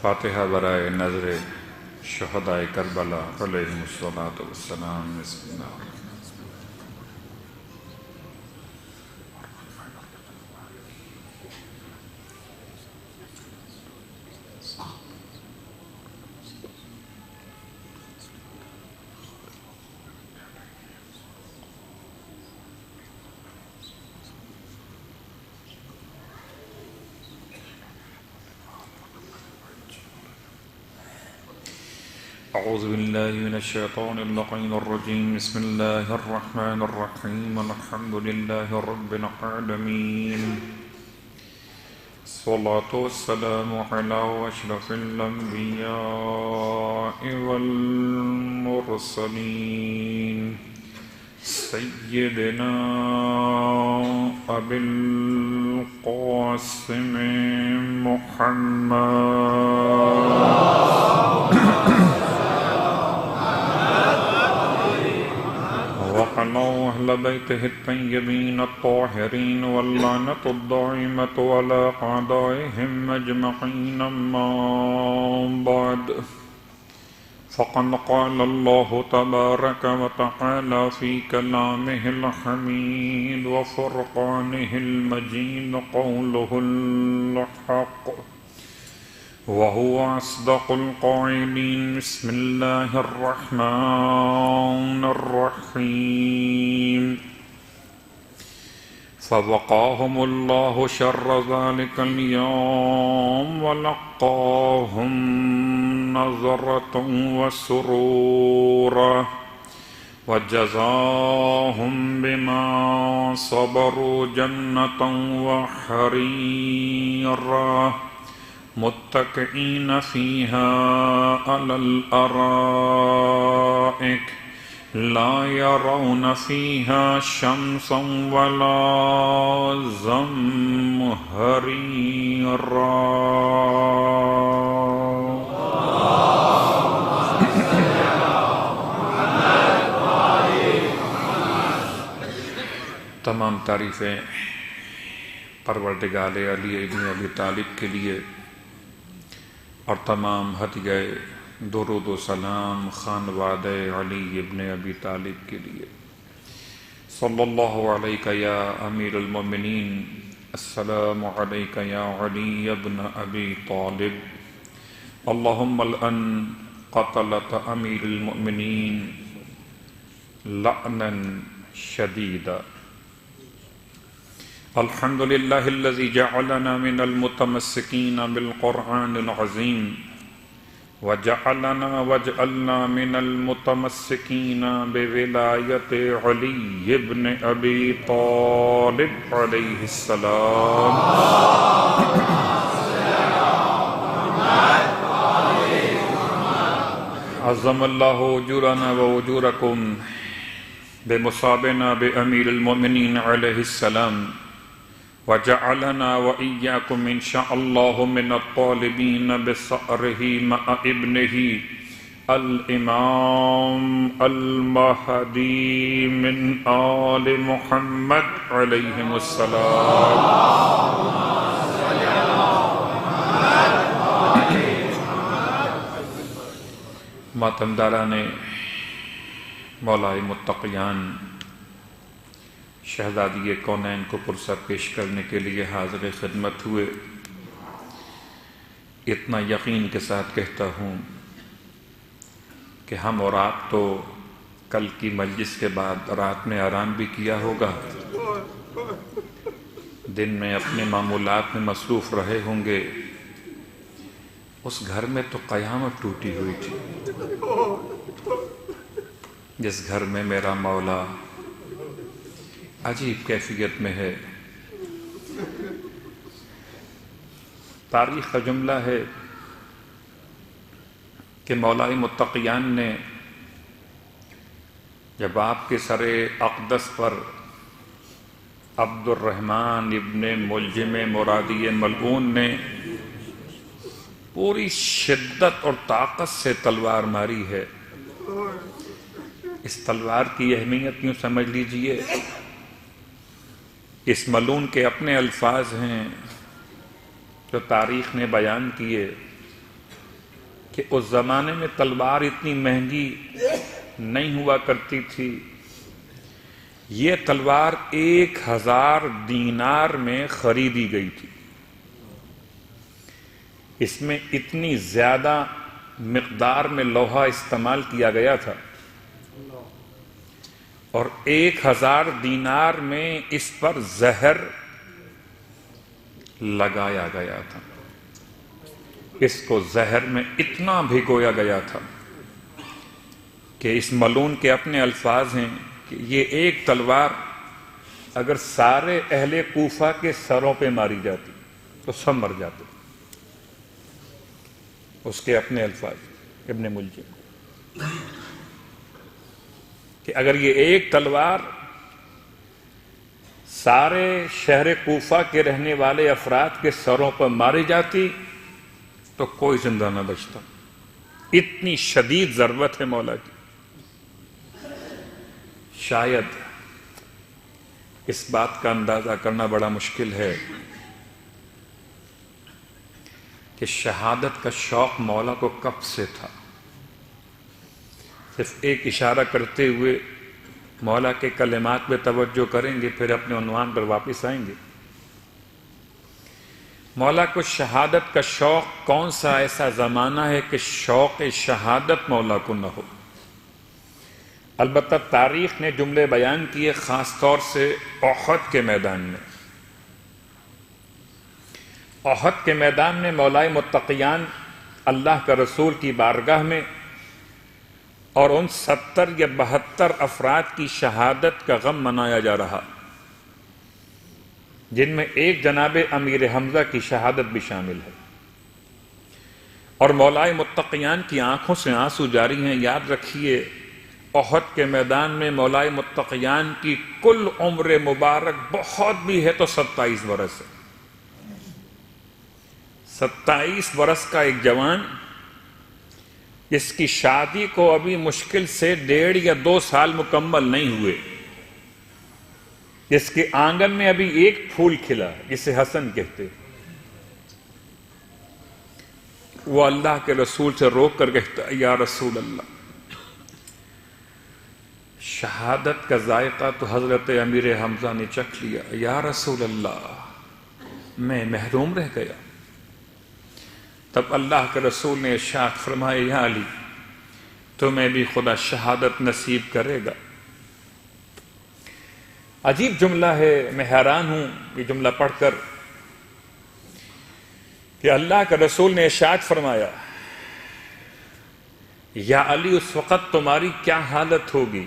فاتحہ برائے نظر شہدائے کربلا علیہم الصلاۃ والسلام۔ بسم اللہ الرحمن اعوذ باللہ من الشیطان اللعین الرجیم۔ بسم اللہ الرحمن الرحیم۔ الحمد للہ رب العالمین، الصلاة والسلام علی اشرف الانبیاء والمرسلین، سیدنا ابی القاسم محمد وعلى أهل بيته الطيبين الطاهرين واللعنة الدائمة على أعدائهم أجمعين، أما بعد، فقد قال الله تبارك وتعالى في كلامه الحميد وفرقانه المجيد قوله الحق وهو أصدق القائلين۔ بسم الله الرحمن الرحيم۔ فوقاهم الله شر ذلك اليوم ولقاهم نظرة وسرورا وجزاهم بما صبروا جنة وحريرا متكئين فيها على الأرائك لا يرون فيها شمسا ولا زمهريرا۔ تمام تعریفیں پروردگار علی ابن ابی طالب کے لیے اور تمام ہدیہ درود و سلام خانوادہ علی ابن ابی طالب کے لیے۔ صلی اللہ علیہ یا امیر المؤمنین، السلام علیک یا علی ابن ابی طالب، اللہم الان قتلۃ امیر المؤمنین لعنا شدیدا۔ الحمد للہ الذی جعلنا من المتمسکین بالقرآن العظیم واجعلنا من المتمسکین بولایت علی ابن ابی طالب علیہ السلام۔ عظم اللہ اجورنا و اجورکم بمصابنا بامیر المؤمنین علیہ السلام، وجعلنا وإياكم إن شاء الله من الطالبين بثأره مع ابنه الإمام المهدي من آل محمد عليهم السلام۔ ماتمداران مولائے متقیان، شہزادی کونین کو پرسہ پیش کرنے کے لیے حاضر خدمت ہوئے، اتنا یقین کے ساتھ کہتا ہوں کہ ہم اور آپ تو کل کی مجلس کے بعد رات میں آرام بھی کیا ہوگا، دن میں اپنے معمولات میں مصروف رہے ہوں گے۔ اس گھر میں تو قیامت ٹوٹی ہوئی تھی، جس گھر میں میرا مولا عجیب کیفیت میں ہے۔ تاریخ کا جملہ ہے کہ مولائے متقیان نے جب آپ کے سر اقدس پر عبد الرحمن ابن ملجم مرادی ملعون نے پوری شدت اور طاقت سے تلوار ماری ہے، اس تلوار کی اہمیت یوں سمجھ لیجئے، اس ملعون کے اپنے الفاظ ہیں جو تاریخ نے بیان کیے کہ اس زمانے میں تلوار اتنی مہنگی نہیں ہوا کرتی تھی. یہ تلوار 1000 دینار میں خریدی گئی تھی. اس میں اتنی زیادہ مقدار میں لوہا استعمال کیا گیا تھا اور 1000 دینار میں اس پر زہر لگایا گیا تھا. اس کو زہر میں اتنا بھگویا گیا تھا کہ اس ملعون کے اپنے الفاظ ہیں کہ یہ ایک تلوار اگر سارے اہل کوفہ کے سروں پہ ماری جاتی تو سب مر جاتے. اس کے اپنے الفاظ ابن ملجم کہ اگر یہ ایک تلوار سارے شہر کوفہ کے رہنے والے افراد کے سروں پر ماری جاتی تو کوئی زندہ نہ بچتا. اتنی شدید ضرورت ہے مولا کی. شاید اس بات کا اندازہ کرنا بڑا مشکل ہے کہ شہادت کا شوق مولا کو کب سے تھا. صرف ایک اشارہ کرتے ہوئے مولا کے کلمات پہ توجہ کریں گے، پھر اپنے عنوان پر واپس آئیں گے. مولا کو شہادت کا شوق کون سا ایسا زمانہ ہے کہ شوق شہادت مولا کو نہ ہو؟ البتہ تاریخ نے جملے بیان کیے، خاص طور سے احد کے میدان میں. احد کے میدان میں مولائے متقیان اللہ کا رسول کی بارگاہ میں اور ان 70 یا 72 افراد کی شہادت کا غم منایا جا رہا، جن میں ایک جناب امیر حمزہ کی شہادت بھی شامل ہے. اور مولائے متقیان کی آنکھوں سے آنسو جاری ہیں. یاد رکھیے احد کے میدان میں مولائے متقیان کی کل عمر مبارک بہت بھی ہے تو 27 برس ہے. 27 برس کا ایک جوان جس کی شادی کو ابھی مشکل سے 1.5 یا 2 سال مکمل نہیں ہوئے، جس کے آنگن میں ابھی ایک پھول کھلا جسے حسن کہتے، وہ اللہ کے رسول سے روک کر کہتا یا رسول اللہ، شہادت کا ذائقہ تو حضرت امیر حمزہ نے چکھ لیا، یا رسول اللہ میں محروم رہ گیا. تب اللہ کے رسول نے ارشاد فرمایا یا علی تمہیں بھی خدا شہادت نصیب کرے گا. عجیب جملہ ہے، میں حیران ہوں یہ جملہ پڑھ کر کہ اللہ کے رسول نے ارشاد فرمایا یا علی اس وقت تمہاری کیا حالت ہوگی،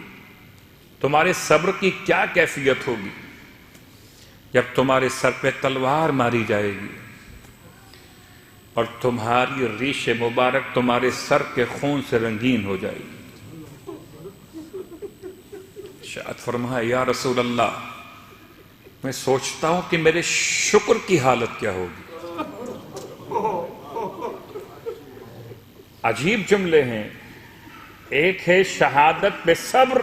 تمہارے صبر کی کیا کیفیت ہوگی جب تمہارے سر پہ تلوار ماری جائے گی اور تمہاری ریش مبارک تمہارے سر کے خون سے رنگین ہو جائے گی. شاید فرمایا یا رسول اللہ میں سوچتا ہوں کہ میرے شکر کی حالت کیا ہوگی. عجیب جملے ہیں، ایک ہے شہادت پہ صبر،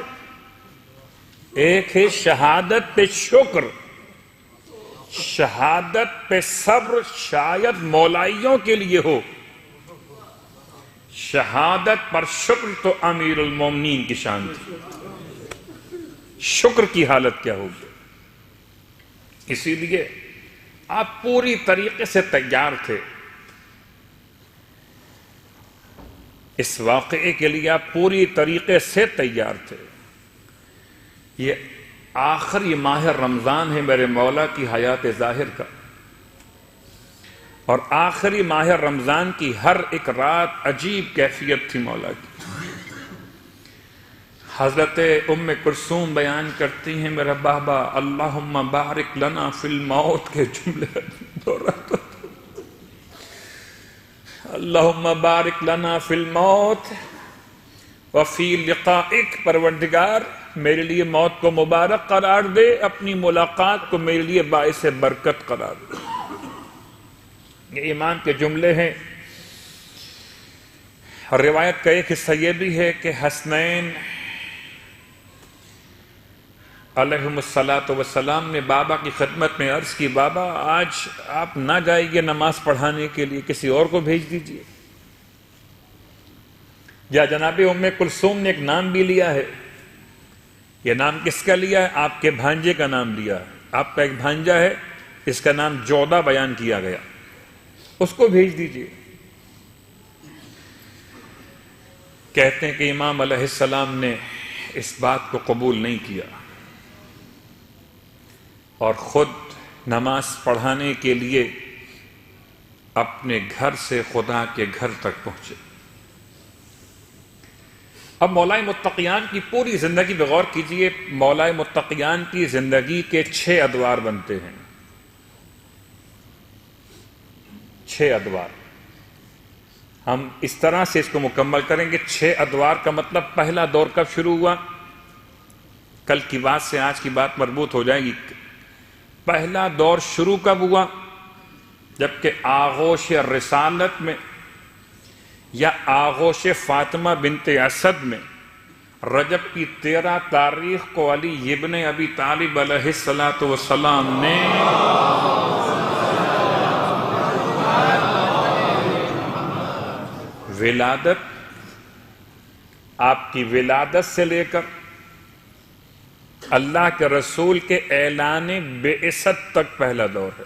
ایک ہے شہادت پہ شکر. شہادت پہ صبر شاید مولائیوں کے لیے ہو، شہادت پر شکر تو امیر المومنین کی شان تھی. شکر کی حالت کیا ہوگی؟ اسی لیے آپ پوری طریقے سے تیار تھے اس واقعے کے لیے، آپ پوری طریقے سے تیار تھے. یہ آخری ماہ رمضان ہے میرے مولا کی حیات ظاہر کا، اور آخری ماہ رمضان کی ہر ایک رات عجیب کیفیت تھی مولا کی. حضرت ام کلثوم بیان کرتی ہیں میرا بابا اللہم بارک لنا فی الموت کے جملے دہراتا تھا. اللہم بارک لنا فی الموت وفی لقائک، پروردگار میرے لیے موت کو مبارک قرار دے، اپنی ملاقات کو میرے لیے باعث برکت قرار دے. یہ ایمان کے جملے ہیں. روایت کا ایک حصہ یہ بھی ہے کہ حسنین علیہم الصلاۃ والسلام نے بابا کی خدمت میں عرض کی بابا آج آپ نہ جائیے نماز پڑھانے کے لیے، کسی اور کو بھیج دیجیے. یا جناب ام کلثوم نے ایک نام بھی لیا ہے. یہ نام کس کا لیا ہے؟ آپ کے بھانجے کا نام لیا ہے. آپ کا ایک بھانجا ہے، اس کا نام جودہ بیان کیا گیا، اس کو بھیج دیجئے. کہتے ہیں کہ امام علیہ السلام نے اس بات کو قبول نہیں کیا اور خود نماز پڑھانے کے لیے اپنے گھر سے خدا کے گھر تک پہنچے. اب مولائے متقیان کی پوری زندگی پہ غور کیجئے. مولائے متقیان کی زندگی کے 6 ادوار بنتے ہیں. 6 ادوار. ہم اس طرح سے اس کو مکمل کریں گے. 6 ادوار کا مطلب پہلا دور کب شروع ہوا؟ کل کی بات سے آج کی بات مربوط ہو جائے گی. پہلا دور شروع کب ہوا؟ جبکہ آغوش رسالت میں یا آغوش فاطمہ بنت اسد میں رجب کی 13 تاریخ کو علی ابن ابی طالب علیہ السلام نے ولادت، آپ کی ولادت سے لے کر اللہ کے رسول کے اعلان بعثت تک پہلا دور ہے.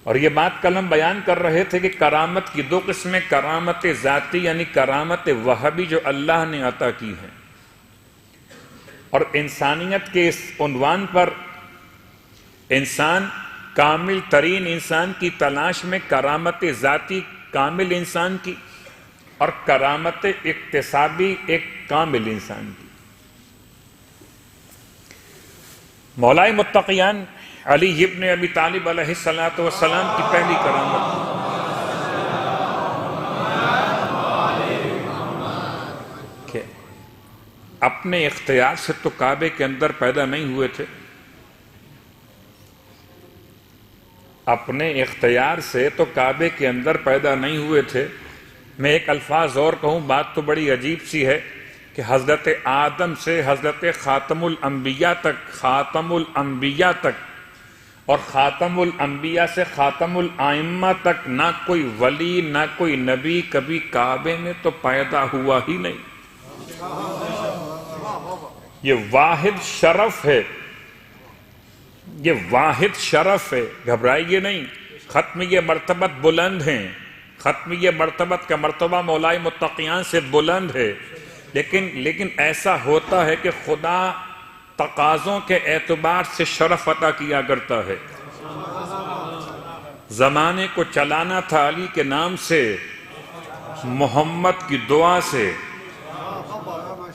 اور یہ بات کل ہم بیان کر رہے تھے کہ کرامت کی 2 قسمیں، کرامت ذاتی یعنی کرامت وہبی جو اللہ نے عطا کی ہے، اور انسانیت کے اس عنوان پر انسان کامل ترین انسان کی تلاش میں کرامت ذاتی کامل انسان کی اور کرامت اکتسابی ایک کامل انسان کی. مولائے متقیان علی ابن ابی طالب علیہ السلام کی پہلی کرامت کہ اپنے اختیار سے تو کعبے کے اندر پیدا نہیں ہوئے تھے. اپنے اختیار سے تو کعبے کے اندر پیدا نہیں ہوئے تھے. میں ایک الفاظ اور کہوں، بات تو بڑی عجیب سی ہے کہ حضرت آدم سے حضرت خاتم الانبیاء تک اور خاتم الانبیاء سے خاتم الائمہ تک نہ کوئی ولی نہ کوئی نبی کبھی کعبے میں تو پیدا ہوا ہی نہیں. یہ واحد شرف ہے، یہ واحد شرف ہے. گھبرائیے نہیں. ختم یہ مرتبت بلند ہیں، ختم یہ مرتبت کا مرتبہ مولائے متقیان سے بلند ہے، لیکن ایسا ہوتا ہے کہ خدا تقاضوں کے اعتبار سے شرف عطا کیا کرتا ہے. زمانے کو چلانا تھا علی کے نام سے، محمد کی دعا سے،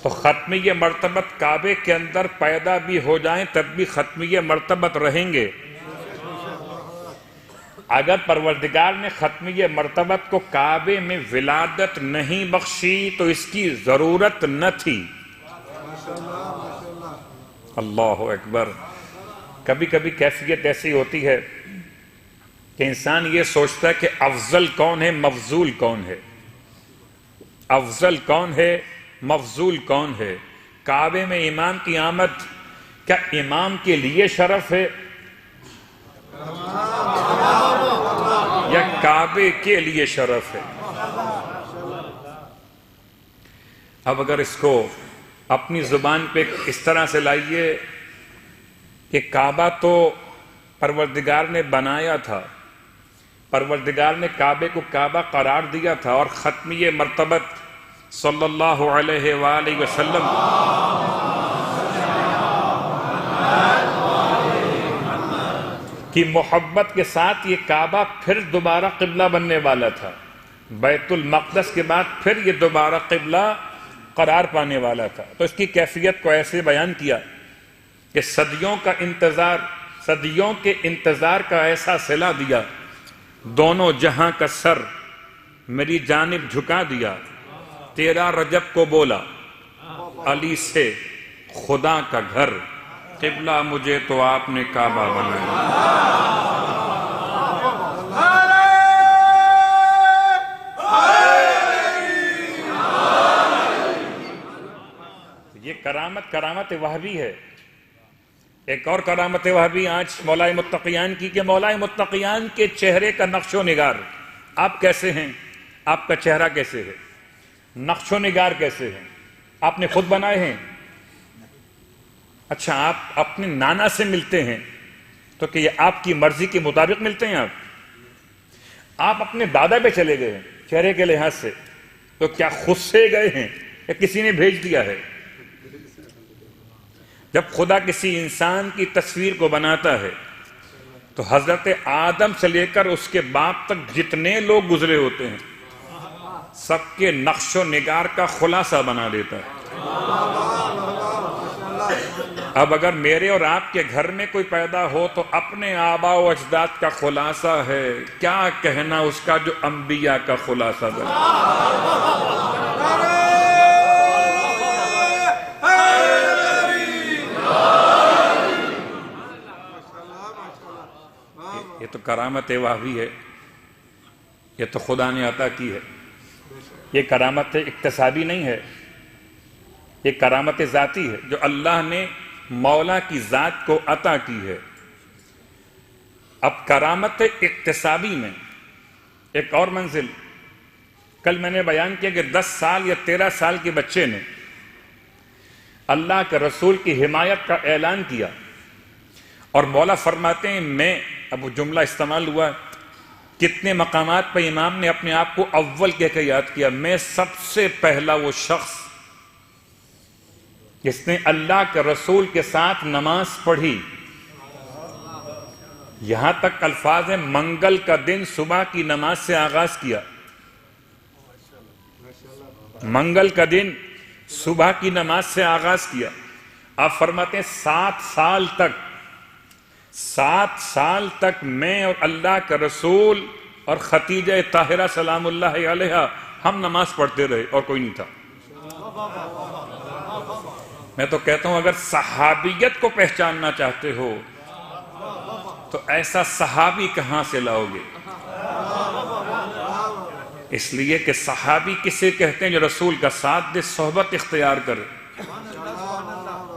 تو ختمیہ مرتبت کعبے کے اندر پیدا بھی ہو جائیں تب بھی ختمیہ مرتبت رہیں گے. اگر پروردگار نے ختمیہ مرتبت کو کعبے میں ولادت نہیں بخشی تو اس کی ضرورت نہ تھی. اللہ اکبر. کبھی کبھی کیفیت ایسی ہوتی ہے کہ انسان یہ سوچتا ہے کہ افضل کون ہے، مفضول کون ہے. افضل کون ہے، مفضول کون ہے. کعبے میں امام کی آمد کیا امام کے لیے شرف ہے یا کعبے کے لیے شرف ہے؟ اب اگر اس کو اپنی زبان پہ اس طرح سے لائیے کہ کعبہ تو پروردگار نے بنایا تھا، پروردگار نے کعبے کو کعبہ قرار دیا تھا، اور ختمیہ مرتبت صلی اللہ علیہ وآلہ وسلم کی محبت کے ساتھ یہ کعبہ پھر دوبارہ قبلہ بننے والا تھا. بیت المقدس کے بعد پھر یہ دوبارہ قبلہ قرار پانے والا تھا. تو اس کی کیفیت کو ایسے بیان کیا کہ صدیوں کا انتظار، صدیوں کے انتظار کا ایسا صلہ دیا، دونوں جہاں کا سر میری جانب جھکا دیا. 13 رجب کو بولا علی سے خدا کا گھر، قبلہ مجھے تو آپ نے کعبہ بنایا. یہ کرامت وہبی ہے. ایک اور کرامت وہبی آج مولائے متقیان کی کہ مولائے متقیان کے چہرے کا نقش و نگار. آپ کیسے ہیں؟ آپ کا چہرہ کیسے ہے، نقش و نگار کیسے ہے، آپ نے خود بنائے ہیں؟ اچھا، آپ اپنے نانا سے ملتے ہیں تو کہ یہ آپ کی مرضی کے مطابق ملتے ہیں؟ آپ اپنے دادا پہ چلے گئے ہیں چہرے کے لحاظ سے تو کیا خود سے گئے ہیں یا کسی نے بھیج دیا ہے؟ جب خدا کسی انسان کی تصویر کو بناتا ہے تو حضرت آدم سے لے کر اس کے باپ تک جتنے لوگ گزرے ہوتے ہیں سب کے نقش و نگار کا خلاصہ بنا دیتا ہے۔ اب اگر میرے اور آپ کے گھر میں کوئی پیدا ہو تو اپنے آباء و اجداد کا خلاصہ ہے، کیا کہنا اس کا جو انبیاء کا خلاصہ ہے۔ یہ تو کرامت واہی ہے، یہ تو خدا نے عطا کی ہے، یہ کرامت اکتسابی نہیں ہے، یہ کرامت ذاتی ہے جو اللہ نے مولا کی ذات کو عطا کی ہے۔ اب کرامت اکتسابی میں ایک اور منزل، کل میں نے بیان کیا کہ 10 سال یا 13 سال کے بچے نے اللہ کے رسول کی حمایت کا اعلان کیا اور مولا فرماتے ہیں میں، اب وہ جملہ استعمال ہوا، کتنے مقامات پہ امام نے اپنے آپ کو اول کہہ کے یاد کیا، میں سب سے پہلا وہ شخص جس نے اللہ کے رسول کے ساتھ نماز پڑھی۔ یہاں تک الفاظ ہیں منگل کا دن صبح کی نماز سے آغاز کیا، منگل کا دن صبح کی نماز سے آغاز کیا۔ آپ فرماتے ہیں 7 سال تک میں اور اللہ کا رسول اور خدیجہ طاہرہ سلام اللہ علیہا ہم نماز پڑھتے رہے اور کوئی نہیں تھا۔ میں تو کہتا ہوں اگر صحابیت کو پہچاننا چاہتے ہو تو ایسا صحابی کہاں سے لاؤ گے؟ اس لیے کہ صحابی کسے کہتے ہیں جو رسول کا ساتھ دے، صحبت اختیار کرے۔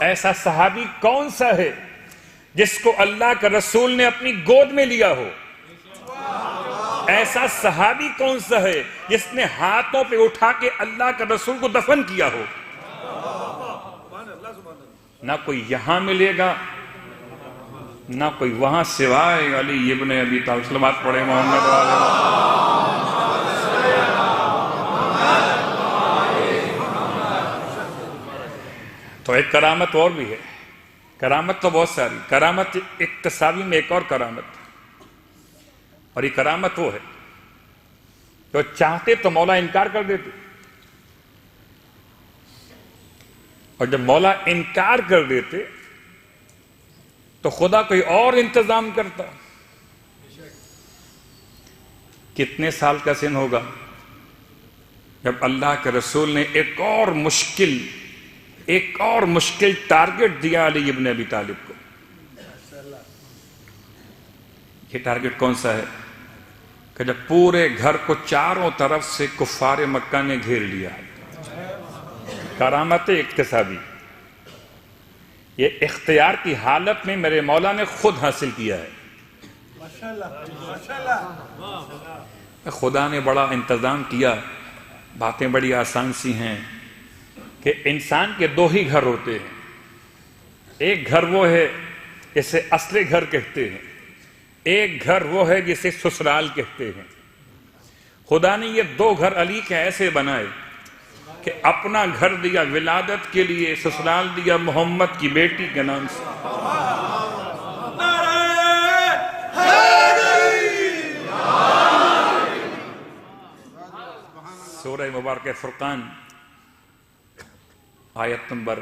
ایسا صحابی کون سا ہے جس کو اللہ کا رسول نے اپنی گود میں لیا ہو؟ ایسا صحابی کون سا ہے جس نے ہاتھوں پہ اٹھا کے اللہ کا رسول کو دفن کیا ہو؟ نہ کوئی یہاں ملے گا نہ کوئی وہاں، سوائے علی ابن ابی طالب۔ صلوات پڑھے محمد تو ایک کرامت اور بھی ہے، کرامت تو بہت ساری، کرامت اکتسابی میں ایک اور کرامت، اور یہ کرامت وہ ہے جو چاہتے تو مولا انکار کر دیتے، اور جب مولا انکار کر دیتے تو خدا کوئی اور انتظام کرتا۔ کتنے سال کا سن ہوگا جب اللہ کے رسول نے ایک اور مشکل ٹارگٹ دیا علی ابن ابی طالب کو۔ یہ ٹارگٹ کون سا ہے کہ جب پورے گھر کو چاروں طرف سے کفار مکہ نے گھیر لیا، کرامت اکتسابی، یہ اختیار کی حالت میں میرے مولا نے خود حاصل کیا ہے۔ خدا نے بڑا انتظام کیا، باتیں بڑی آسان سی ہیں کہ انسان کے 2 ہی گھر ہوتے ہیں، ایک گھر وہ ہے جسے اصل گھر کہتے ہیں، ایک گھر وہ ہے جسے سسرال کہتے ہیں۔ خدا نے یہ 2 گھر علی کے ایسے بنائے کہ اپنا گھر دیا ولادت کے لیے، سسرال دیا محمد کی بیٹی کے نام سے۔ سورہ مبارکہ فرقان آیت نمبر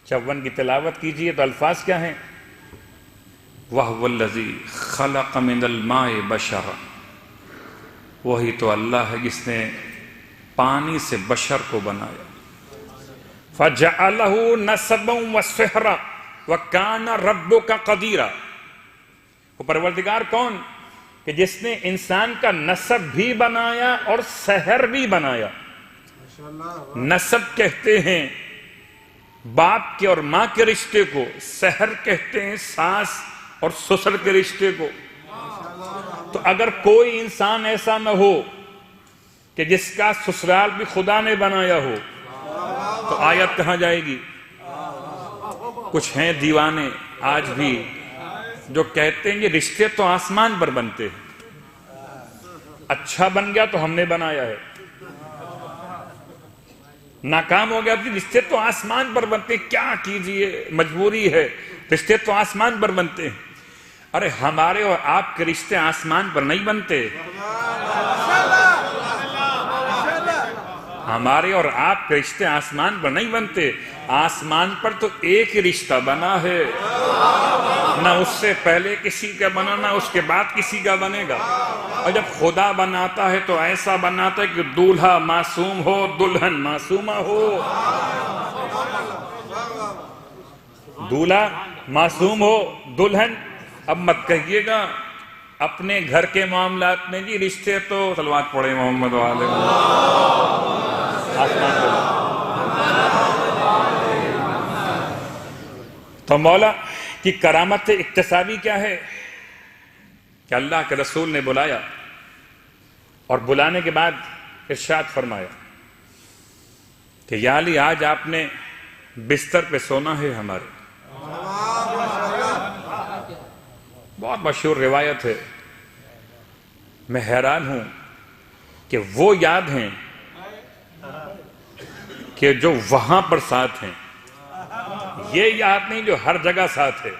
54 کی تلاوت کیجئے تو الفاظ کیا ہیں؟ وَهُوَ الَّذِي خَلَقَ مِنَ الْمَاءِ بَشَرًا، وہی تو اللہ ہے جس نے پانی سے بشر کو بنایا۔ فَجَعَلَهُ نَسَبًا وَسِحْرًا وَكَانَ رَبُّكَ قَدِيرًا۔ وہ پروردگار کون کہ جس نے انسان کا نسب بھی بنایا اور سحر بھی بنایا۔ نسب کہتے ہیں باپ کے اور ماں کے رشتے کو، سحر کہتے ہیں ساس اور سسر کے رشتے کو۔ تو اگر کوئی انسان ایسا نہ ہو کہ کہ جس کا سسرال بھی خدا نے بنایا ہو تو آیت کہاں جائے گی؟ کچھ ہیں دیوانے آج بھی جو کہتے ہیں یہ رشتے تو آسمان پر بنتے ہیں، اچھا بن گیا تو ہم نے بنایا ہے، ناکام ہو گیا تو رشتے تو آسمان پر بنتے ہیں، کیا کیجئے مجبوری ہے، رشتے تو آسمان پر بنتے ہیں۔ ارے ہمارے اور آپ کے رشتے آسمان پر نہیں بنتے، ہمارے اور آپ کے رشتے آسمان پر نہیں بنتے، آسمان پر تو ایک ہی رشتہ بنا ہے، نہ اس سے پہلے کسی کا بنا نہ اس کے بعد کسی کا بنے گا۔ اور جب خدا بناتا ہے تو ایسا بناتا ہے کہ دولہا معصوم ہو، دلہن معصومہ ہو، دولہا معصوم ہو، دلہن۔ اب مت کہیے گا اپنے گھر کے معاملات میں جی رشتے تو صلوات پڑھے محمد والے آسمان پر۔ تو مولا کی کرامت اکتسابی کیا ہے کہ اللہ کے رسول نے بلایا اور بلانے کے بعد ارشاد فرمایا کہ یا علی آج آپ نے بستر پہ سونا ہے ہمارے۔ بہت مشہور روایت ہے، میں حیران ہوں کہ وہ یاد ہیں کہ جو وہاں پر ساتھ ہیں، یہ یاد نہیں جو ہر جگہ ساتھ ہے۔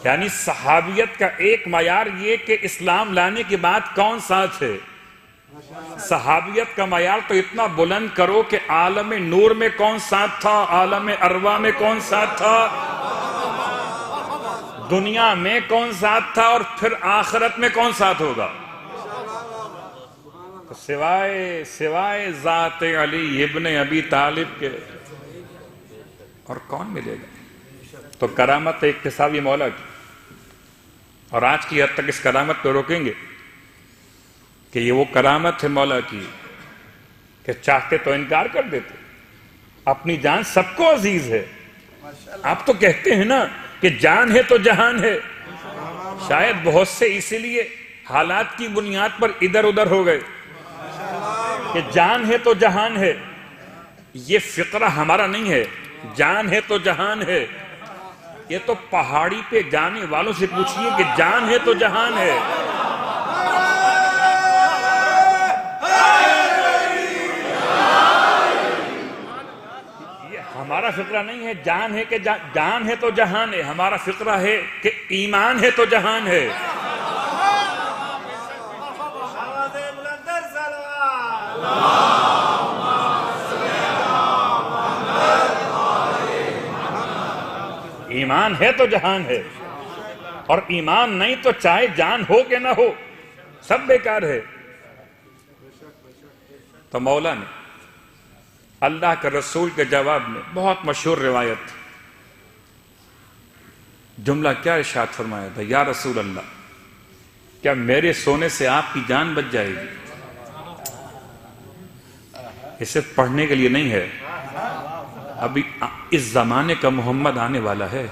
یعنی صحابیت کا ایک معیار یہ کہ اسلام لانے کے بعد کون ساتھ ہے، صحابیت کا معیار تو اتنا بلند کرو کہ عالم نور میں کون ساتھ تھا، عالم ارواح میں کون ساتھ تھا، دنیا میں کون ساتھ تھا، اور پھر آخرت میں کون ساتھ ہوگا۔ تو سوائے ذات علی ابن ابی طالب کے اور کون ملے گا؟ تو کرامت اکتسابی مولا کی، اور آج کی حد تک اس کرامت پہ روکیں گے کہ یہ وہ کرامت ہے مولا کی کہ چاہتے تو انکار کر دیتے، اپنی جان سب کو عزیز ہے۔ آپ تو کہتے ہیں نا کہ جان ہے تو جہان ہے، شاید بہت سے اسی لیے حالات کی بنیاد پر ادھر ادھر ہو گئے کہ جان ہے تو جہان ہے۔ یہ فقرہ ہمارا نہیں ہے، جان ہے تو جہان ہے، یہ تو پہاڑی پہ جانے والوں سے پوچھئے کہ جان ہے تو جہان ہے۔ یہ ہمارا فقرہ نہیں ہے جان ہے کہ جان ہے تو جہان ہے، ہمارا فقرہ ہے کہ ایمان ہے تو جہان ہے۔ ایمان ہے تو جہان ہے، اور ایمان نہیں تو چاہے جان ہو کہ نہ ہو سب بیکار ہے۔ تو مولا نے اللہ کے رسول کے جواب میں بہت مشہور روایت جملہ کیا ارشاد فرمایا تھا، یا رسول اللہ کیا میرے سونے سے آپ کی جان بچ جائے گی؟ یہ صرف پڑھنے کے لیے نہیں ہے، ابھی اس زمانے کا محمد آنے والا ہے،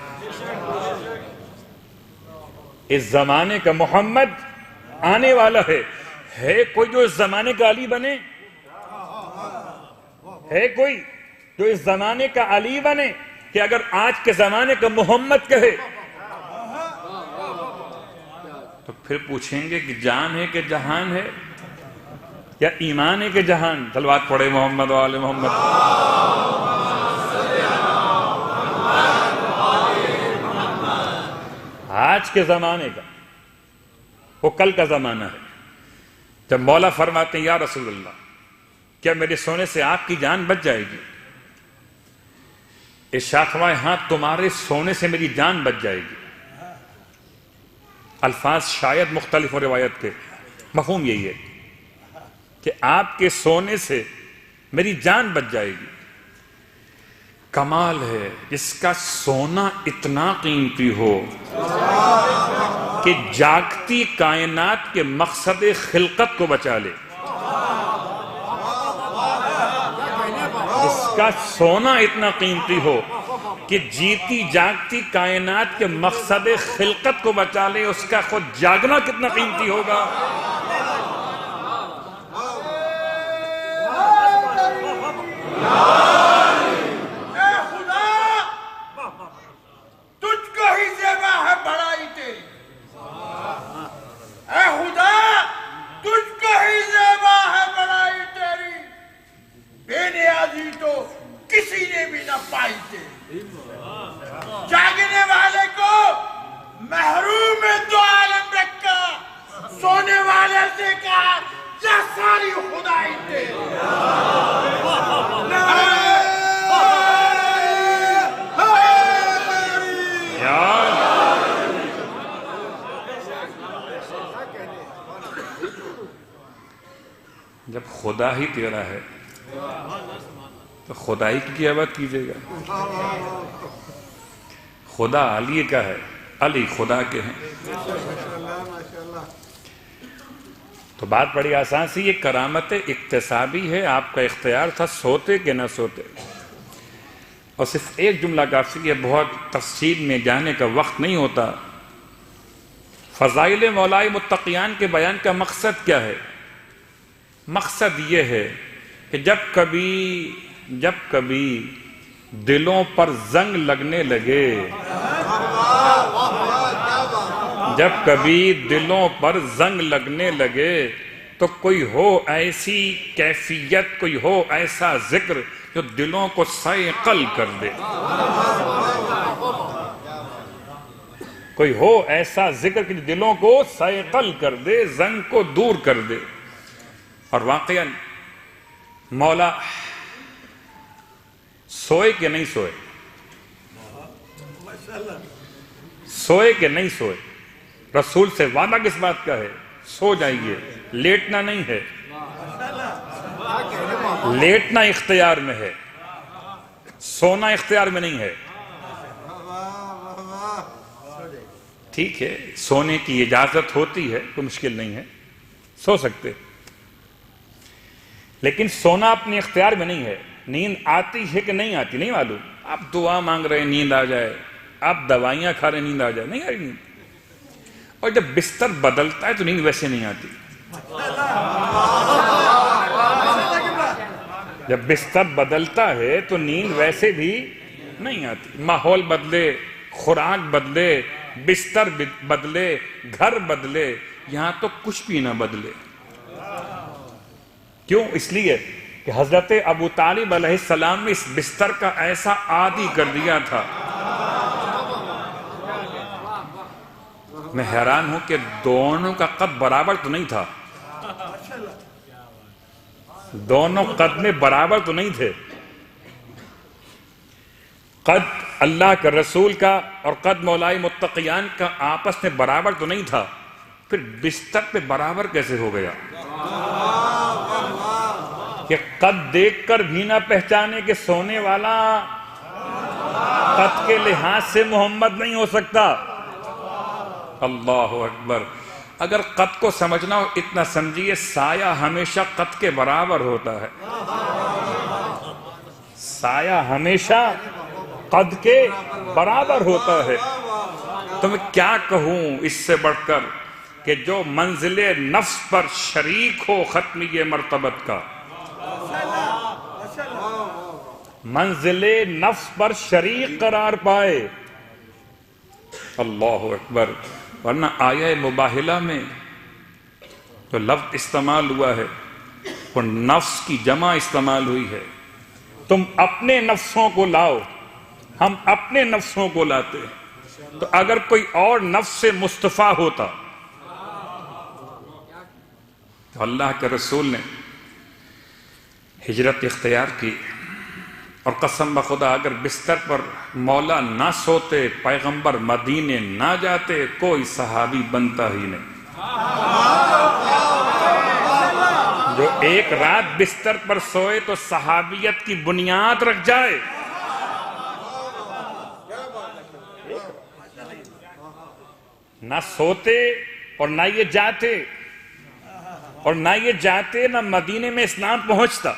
اس زمانے کا محمد آنے والا ہے کوئی جو اس زمانے کا علی بنے؟ ہے کوئی جو اس زمانے کا علی بنے کہ اگر آج کے زمانے کا محمد کہے تو پھر پوچھیں گے کہ جان ہے کہ جہان ہے یا ایمان ہے کہ جہان؟ صلوات پڑھے محمد وآل محمد۔ آج کے زمانے کا وہ کل کا زمانہ ہے، جب مولا فرماتے ہیں یا رسول اللہ کیا میرے سونے سے آپ کی جان بچ جائے گی؟ ارشاد فرمائے ہاں تمہارے سونے سے میری جان بچ جائے گی۔ الفاظ شاید مختلف ہو روایت کے، مفہوم یہی ہے کہ آپ کے سونے سے میری جان بچ جائے گی۔ کمال ہے جس کا سونا اتنا قیمتی ہو کہ جاگتی کائنات کے مقصد خلقت کو بچا لے، جس کا سونا اتنا قیمتی ہو کہ جیتی جاگتی کائنات کے مقصد خلقت کو بچا لے، اس کا خود جاگنا کتنا قیمتی ہوگا۔ اے خدا تجھ کو ہی زیبا ہے بڑائی تیری، اے خدا تجھ کو ہی زیبا ہے بڑائی تیری، بے نیازی تو کسی نے بھی نہ پائی تیری، جاگنے والے کو محروم دو عالم رکھا، سونے والے سے کہا یہ ساری خدائی تیری۔ جب خدا ہی تیرا ہے تو خدائی کی کیا بات کیجئے گا؟ خدا علی کا ہے، علی خدا کے ہیں۔ تو بات بڑی آسان سی، یہ کرامت اکتسابی ہے، آپ کا اختیار تھا سوتے کہ نہ سوتے۔ اور صرف ایک جملہ کافی ہے، بہت تفصیل میں جانے کا وقت نہیں ہوتا۔ فضائل مولائے متقیان کے بیان کا مقصد کیا ہے؟ مقصد یہ ہے کہ جب کبھی دلوں پر زنگ لگنے لگے، جب کبھی دلوں پر زنگ لگنے لگے تو کوئی ہو ایسی کیفیت، کوئی ہو ایسا ذکر جو دلوں کو صیقل کر دے، کوئی ہو ایسا ذکر کہ دلوں کو صیقل کر دے، زنگ کو دور کر دے۔ اور واقعاً مولا سوئے کہ نہیں سوئے، سوئے کہ نہیں سوئے، رسول سے وعدہ کس بات کا ہے؟ سو جائیے، لیٹنا نہیں ہے، لیٹنا اختیار میں ہے، سونا اختیار میں نہیں ہے۔ ٹھیک ہے، سونے کی اجازت ہوتی ہے، کوئی مشکل نہیں ہے، سو سکتے، لیکن سونا اپنے اختیار میں نہیں ہے۔ نیند آتی ہے کہ نہیں آتی نہیں معلوم، آپ دعا مانگ رہے ہیں نیند آ جائے، آپ دوائیاں کھا رہے ہیں نیند آ جائے، نہیں آ رہی نیند۔ اور جب بستر بدلتا ہے تو نیند ویسے نہیں آتی، جب بستر بدلتا ہے تو نیند ویسے بھی نہیں آتی۔ ماحول بدلے، خوراک بدلے، بستر بدلے، گھر بدلے، یہاں تو کچھ بھی نہ بدلے۔ کیوں؟ اس لیے کہ حضرت ابو طالب علیہ السلام نے اس بستر کا ایسا عادی کر دیا تھا۔ میں حیران ہوں کہ دونوں کا قد برابر تو نہیں تھا، دونوں قد میں برابر تو نہیں تھے، قد اللہ کا رسول کا اور قد مولائے متقیان کا آپس میں برابر تو نہیں تھا، پھر بستر پہ برابر کیسے ہو گیا؟ کہ قد دیکھ کر بھی نہ پہچانے کہ سونے والا قد کے لحاظ سے محمد نہیں ہو سکتا۔ اللہ اکبر۔ اگر قد کو سمجھنا ہو اتنا سمجھیے، سایہ ہمیشہ قد کے برابر ہوتا ہے، سایہ ہمیشہ قد کے برابر ہوتا ہے۔ تو میں کیا کہوں اس سے بڑھ کر کہ جو منزل نفس پر شریک ہو ختمی مرتبت کا، منزل نفس پر شریک قرار پائے۔ اللہ اکبر۔ ورنہ آیہ مباہلہ میں جو لفظ استعمال ہوا ہے وہ نفس کی جمع استعمال ہوئی ہے۔ تم اپنے نفسوں کو لاؤ، ہم اپنے نفسوں کو لاتے ہیں۔ تو اگر کوئی اور نفس سے مصطفیٰ ہوتا تو اللہ کے رسول نے ہجرت اختیار کی، اور قسم بخدا اگر بستر پر مولا نہ سوتے، پیغمبر مدینے نہ جاتے، کوئی صحابی بنتا ہی نہیں۔ جو ایک رات بستر پر سوئے تو صحابیت کی بنیاد رکھ جائے۔ نہ سوتے اور نہ یہ جاتے، اور نہ یہ جاتے نہ مدینے میں اسلام پہنچتا۔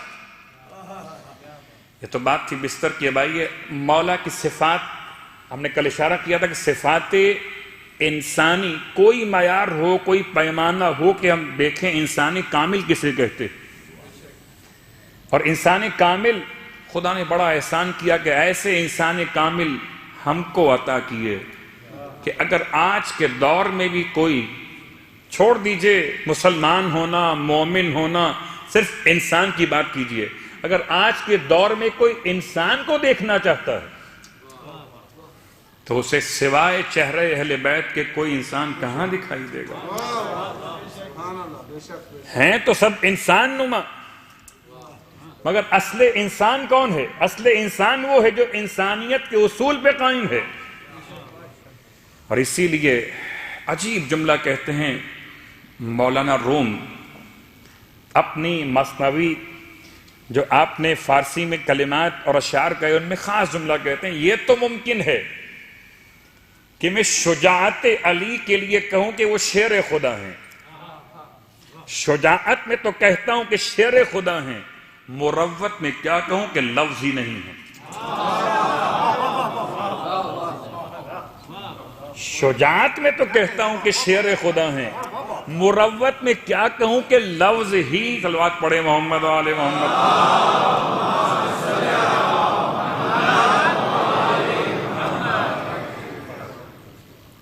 یہ تو بات تھی بستر کی۔ بھائی مولا کی صفات، ہم نے کل اشارہ کیا تھا کہ صفات انسانی کوئی معیار ہو، کوئی پیمانہ ہو کہ ہم دیکھیں انسانی کامل کسے کہتے، اور انسانی کامل خدا نے بڑا احسان کیا کہ ایسے انسان کامل ہم کو عطا کیے کہ اگر آج کے دور میں بھی کوئی، چھوڑ دیجئے مسلمان ہونا، مومن ہونا، صرف انسان کی بات کیجئے، اگر آج کے دور میں کوئی انسان کو دیکھنا چاہتا ہے تو اسے سوائے چہرے اہل بیت کے کوئی انسان کہاں دکھائی دے گا؟ ہیں تو سب انسان نما، مگر اصل انسان کون ہے؟ اصل انسان وہ ہے جو انسانیت کے اصول پہ قائم ہے۔ اور اسی لیے عجیب جملہ کہتے ہیں مولانا روم اپنی مثنوی جو آپ نے فارسی میں کلمات اور اشعار کہے ان میں خاص جملہ کہتے ہیں، یہ تو ممکن ہے کہ میں شجاعت علی کے لیے کہوں کہ وہ شیر خدا ہیں، شجاعت میں تو کہتا ہوں کہ شیر خدا ہیں، مروت میں کیا کہوں کہ لفظ ہی نہیں ہے۔ شجاعت میں تو کہتا ہوں کہ شیر خدا ہیں، مروت میں کیا کہوں کہ لفظ ہی۔ صلوات پڑھے محمد و آل محمد۔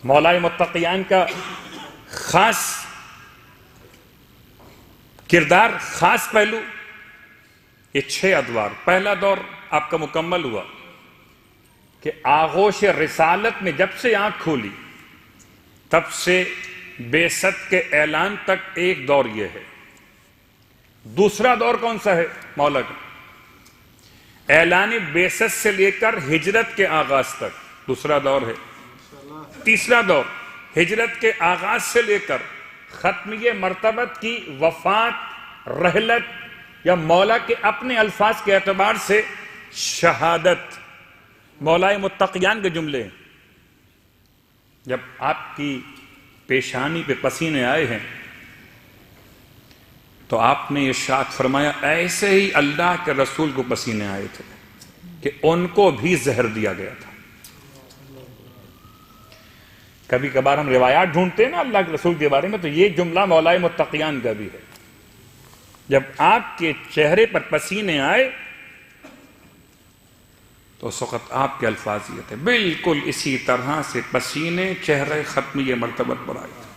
مولا متقیان کا خاص کردار، خاص پہلو، یہ 6 ادوار۔ پہلا دور آپ کا مکمل ہوا کہ آغوش رسالت میں جب سے آنکھ کھولی تب سے بعثت کے اعلان تک ایک دور یہ ہے۔ دوسرا دور کون سا ہے مولا کا؟ اعلان بعثت سے لے کر ہجرت کے آغاز تک دوسرا دور ہے۔ تیسرا دور ہجرت کے آغاز سے لے کر ختمیہ مرتبت کی وفات، رحلت یا مولا کے اپنے الفاظ کے اعتبار سے شہادت۔ مولا متقیان کے جملے ہیں، جب آپ کی پیشانی پہ پسینے آئے ہیں تو آپ نے ارشاد فرمایا ایسے ہی اللہ کے رسول کو پسینے آئے تھے کہ ان کو بھی زہر دیا گیا تھا۔ کبھی کبھار ہم روایات ڈھونڈتے ہیں نا اللہ کے رسول کے بارے میں، تو یہ جملہ مولا متقیان کا بھی ہے، جب آپ کے چہرے پر پسینے آئے تو اس وقت آپ کے الفاظ یہ تھے، بالکل اسی طرح سے پسینے چہرے ختمیہ مرتبت پر آئے تھے،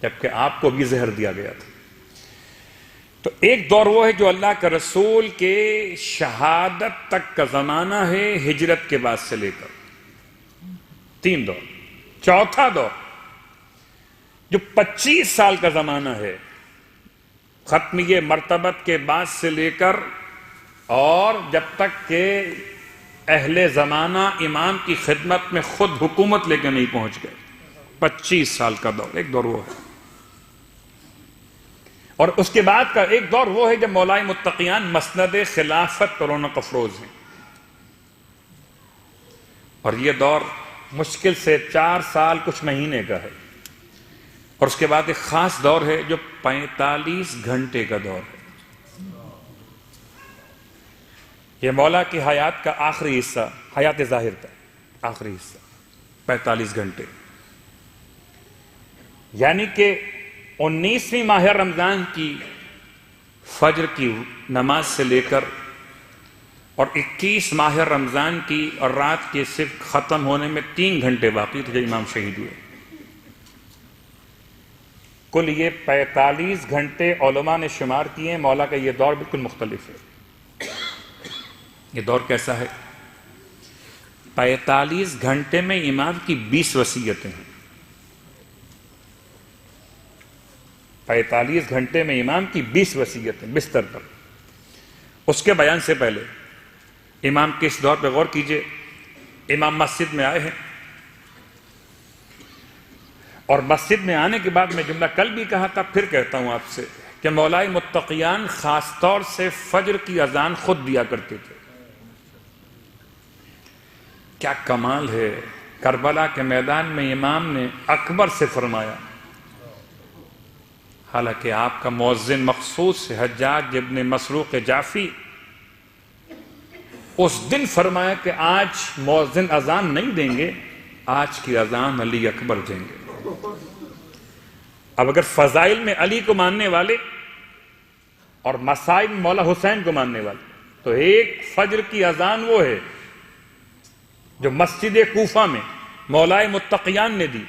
جبکہ آپ کو بھی زہر دیا گیا تھا۔ تو ایک دور وہ ہے جو اللہ کے رسول کے شہادت تک کا زمانہ ہے، ہجرت کے بعد سے لے کر 3 دور۔ چوتھا دور جو 25 سال کا زمانہ ہے، ختمیہ مرتبت کے بعد سے لے کر اور جب تک کہ اہل زمانہ امام کی خدمت میں خود حکومت لے کے نہیں پہنچ گئے، 25 سال کا دور، ایک دور وہ ہے۔ اور اس کے بعد کا ایک دور وہ ہے جب مولا متقیان مسند خلافت پر رونق افروز ہیں، اور یہ دور مشکل سے 4 سال کچھ مہینے کا ہے۔ اور اس کے بعد ایک خاص دور ہے جو 45 گھنٹے کا دور ہے۔ یہ مولا کی حیات کا آخری حصہ، حیات ظاہر کا آخری حصہ 45 گھنٹے، یعنی کہ 19ویں ماہ رمضان کی فجر کی نماز سے لے کر اور 21 ماہ رمضان کی اور رات کے صرف ختم ہونے میں 3 گھنٹے باقی تھے جب امام شہید ہوئے۔ کل یہ 45 گھنٹے علماء نے شمار کیے ہیں۔ مولا کا یہ دور بالکل مختلف ہے۔ یہ دور کیسا ہے؟ 45 گھنٹے میں امام کی 20 وصیتیں ہیں۔ 45 گھنٹے میں امام کی 20 وصیتیں بستر پر۔ اس کے بیان سے پہلے امام کے اس دور پہ غور کیجئے۔ امام مسجد میں آئے ہیں، اور مسجد میں آنے کے بعد میں جملہ کل بھی کہا تھا، پھر کہتا ہوں آپ سے کہ مولا متقیان خاص طور سے فجر کی اذان خود دیا کرتے تھے۔ کیا کمال ہے! کربلا کے میدان میں امام نے اکبر سے فرمایا، حالانکہ آپ کا مؤذن مخصوص ہے حجاج ابن مسروق جعفی، اس دن فرمایا کہ آج مؤذن اذان نہیں دیں گے، آج کی اذان علی اکبر دیں گے۔ اب اگر فضائل میں علی کو ماننے والے اور مصائب مولا حسین کو ماننے والے. تو ایک فجر کی اذان وہ ہے جو مسجد کوفہ میں مولائے متقیان نے دی،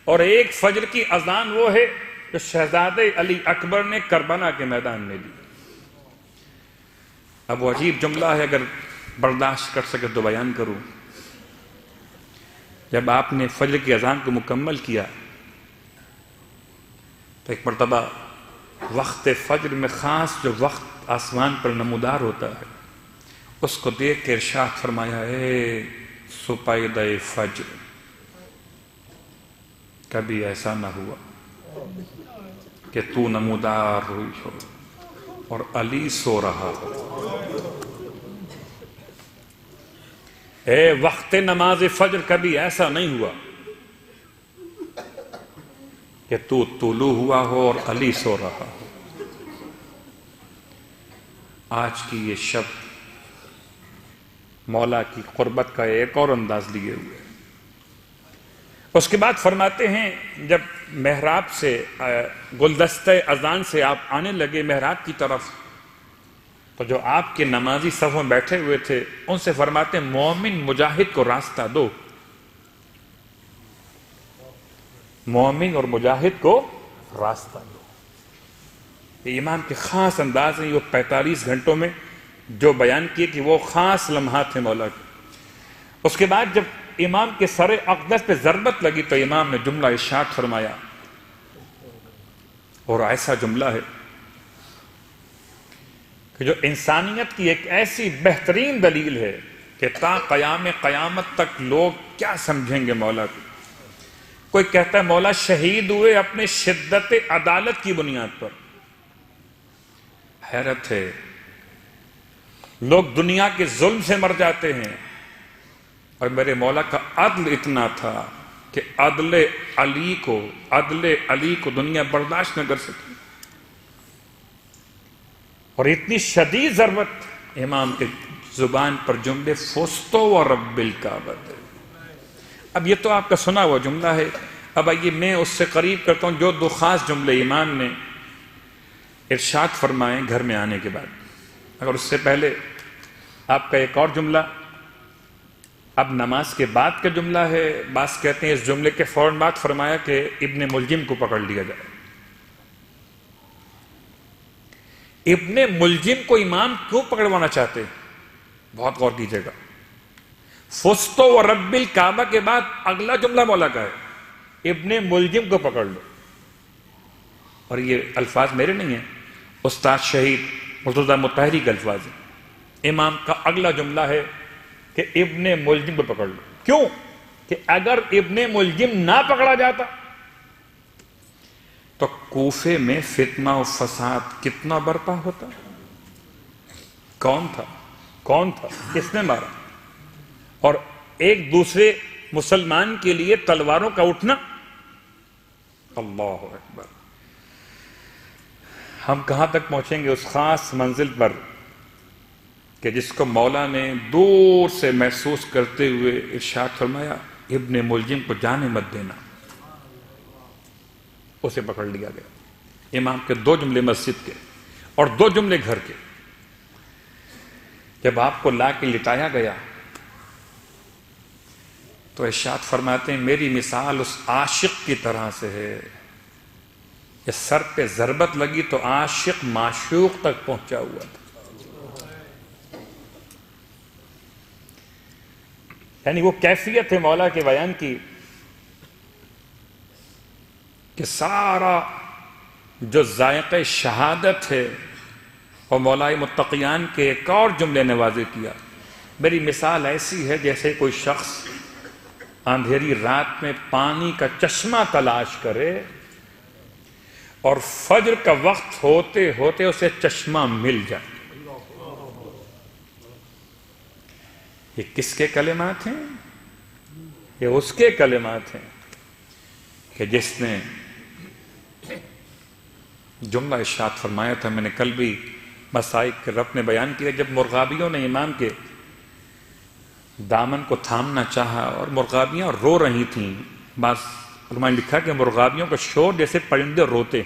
اور ایک فجر کی اذان وہ ہے جو شہزادے علی اکبر نے کربلا کے میدان میں دی. اب وہ عجیب جملہ ہے، اگر برداشت کر سکے تو بیان کروں. جب آپ نے فجر کی اذان کو مکمل کیا تو ایک مرتبہ وقت فجر میں خاص جو وقت آسمان پر نمودار ہوتا ہے اس کو دیکھ کے ارشاد فرمایا، اے سپیدہ فجر، کبھی ایسا نہ ہوا کہ تو نمودار ہوئی ہو اور علی سو رہا ہو. اے وقت نماز فجر، کبھی ایسا نہیں ہوا کہ تو طلوع ہوا ہو اور علی سو رہا ہو. آج کی یہ شب مولا کی قربت کا ایک اور انداز لیے ہوئے. اس کے بعد فرماتے ہیں جب محراب سے گلدستہ اذان سے آپ آنے لگے محراب کی طرف، تو جو آپ کے نمازی صف میں بیٹھے ہوئے تھے ان سے فرماتے ہیں مومن مجاہد کو راستہ دو، مومن اور مجاہد کو راستہ دو. یہ امام کے خاص انداز ہیں. یہ 45 گھنٹوں میں جو بیان کیے کہ وہ خاص لمحات ہیں مولا کے. اس کے بعد جب امام کے سر اقدس پہ ضربت لگی تو امام نے جملہ ارشاد فرمایا، اور ایسا جملہ ہے کہ جو انسانیت کی ایک ایسی بہترین دلیل ہے کہ تا قیام قیامت تک لوگ کیا سمجھیں گے مولا کو. کوئی کہتا ہے مولا شہید ہوئے اپنے شدت عدالت کی بنیاد پر. حیرت ہے، لوگ دنیا کے ظلم سے مر جاتے ہیں اور میرے مولا کا عدل اتنا تھا کہ عدل علی کو دنیا برداشت نہ کر سکی. اور اتنی شدید ضربت امام کے زبان پر جملے فستو و رب الکعبۃ. اب یہ تو آپ کا سنا ہوا جملہ ہے. اب آئیے میں اس سے قریب کرتا ہوں جو دو خاص جملے امام نے ارشاد فرمائے گھر میں آنے کے بعد. اگر اس سے پہلے آپ کا ایک اور جملہ اب نماز کے بعد کا جملہ ہے. بعض کہتے ہیں اس جملے کے فوراً بعد فرمایا کہ ابن ملجم کو پکڑ لیا جائے. ابن ملجم کو امام کیوں پکڑوانا چاہتے ہیں؟ بہت غور کیجیے گا. فستو و رب الکعبہ کے بعد اگلا جملہ مولا کا ہے، ابن ملجم کو پکڑ لو. اور یہ الفاظ میرے نہیں ہیں، استاد شہید مرتضیٰ مطہری کے الفاظ ہیں. امام کا اگلا جملہ ہے کہ ابن ملجم کو پکڑ لو. کیوں کہ اگر ابن ملجم نہ پکڑا جاتا تو کوفے میں فتنہ و فساد کتنا برپا ہوتا. کون تھا کس نے مارا، اور ایک دوسرے مسلمان کے لیے تلواروں کا اٹھنا. اللہ اکبر. ہم کہاں تک پہنچیں گے اس خاص منزل پر کہ جس کو مولا نے دور سے محسوس کرتے ہوئے ارشاد فرمایا ابن ملجم کو جانے مت دینا. اسے پکڑ لیا گیا. امام کے 2 جملے مسجد کے اور 2 جملے گھر کے. جب آپ کو لا کے لٹایا گیا تو ارشاد فرماتے ہیں میری مثال اس عاشق کی طرح سے ہے. یہ سر پہ ضربت لگی تو عاشق معشوق تک پہنچا ہوا تھا. یعنی وہ کیفیت ہے مولا کے بیان کی کہ سارا جو ذائقہ شہادت ہے اور مولائے متقیان کے ایک اور جملے نے واضح کیا. میری مثال ایسی ہے جیسے کوئی شخص اندھیری رات میں پانی کا چشمہ تلاش کرے اور فجر کا وقت ہوتے ہوتے اسے چشمہ مل جائے. یہ کس کے کلمات ہیں؟ یہ اس کے کلمات ہیں کہ جس نے جملہ ارشاد فرمایا تھا. میں نے کل بھی مسائق کے رب نے بیان کیا جب مرغابیوں نے امام کے دامن کو تھامنا چاہا اور مرغابیاں رو رہی تھیں. علماء نے لکھا کہ مرغابیوں کا شور جیسے پرندے روتے.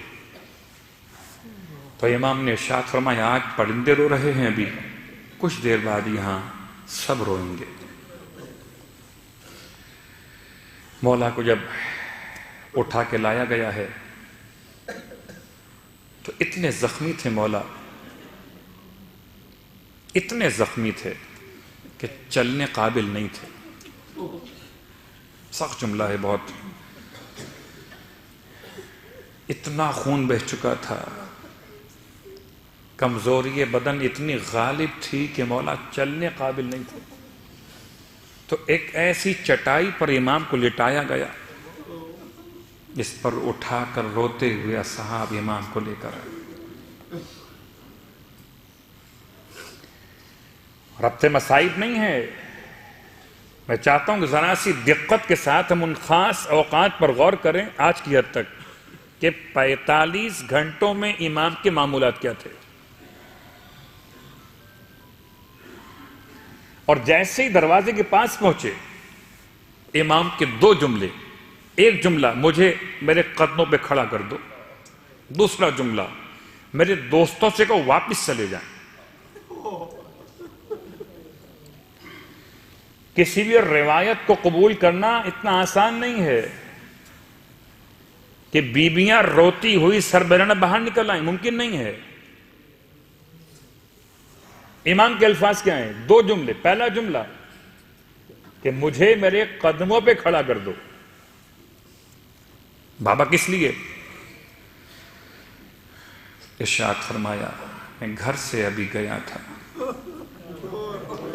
تو امام نے ارشاد فرمایا آج پرندے رو رہے ہیں، ابھی کچھ دیر بعد یہاں سب روئیں گے۔ مولا کو جب اٹھا کے لایا گیا ہے تو اتنے زخمی تھے مولا، اتنے زخمی تھے کہ چلنے قابل نہیں تھے۔ سخت جملہ ہے بہت، اتنا خون بہہ چکا تھا، کمزوری بدن اتنی غالب تھی کہ مولا چلنے قابل نہیں تھے۔ تو ایک ایسی چٹائی پر امام کو لٹایا گیا جس پر اٹھا کر روتے ہوئے اصحاب امام کو لے کر آئے۔ ربط مسائب نہیں ہے، میں چاہتا ہوں کہ ذرا سی دقت کے ساتھ ہم ان خاص اوقات پر غور کریں آج کی حد تک کہ 45 گھنٹوں میں امام کے معمولات کیا تھے، اور جیسے ہی دروازے کے پاس پہنچے امام کے 2 جملے، ایک جملہ مجھے میرے قدموں پہ کھڑا کر دو، دوسرا جملہ میرے دوستوں سے کہو واپس چلے جائیں۔ کسی بھی روایت کو قبول کرنا اتنا آسان نہیں ہے کہ بیویاں روتی ہوئی سر بیرنا باہر نکل آئیں، ممکن نہیں ہے۔ امام کے الفاظ کیا ہیں؟ 2 جملے، پہلا جملہ کہ مجھے میرے قدموں پہ کھڑا کر دو۔ بابا کس لیے؟ ارشاد فرمایا میں گھر سے ابھی گیا تھا،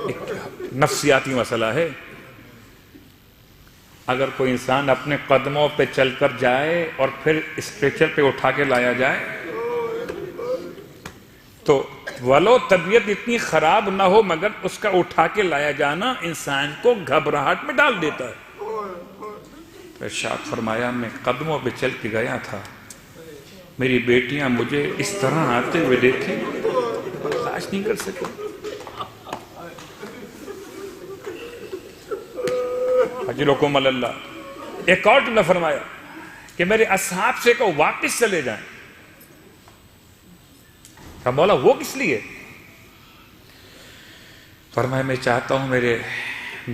ایک نفسیاتی مسئلہ ہے، اگر کوئی انسان اپنے قدموں پہ چل کر جائے اور پھر اسٹریچر پہ اٹھا کے لایا جائے تو ولو طبیعت اتنی خراب نہ ہو مگر اس کا اٹھا کے لایا جانا انسان کو گھبراہٹ میں ڈال دیتا ہے۔ ارشاد فرمایا میں قدموں پہ چل کے گیا تھا، میری بیٹیاں مجھے اس طرح آتے ہوئے دیکھیں، برداشت نہیں کر سکے۔ اجلکم اللہ۔ ایک اور جملہ فرمایا کہ میرے اصحاب سے کہو واپس چلے جائیں۔ مولا وہ کس لیے؟ فرمایا میں چاہتا ہوں میرے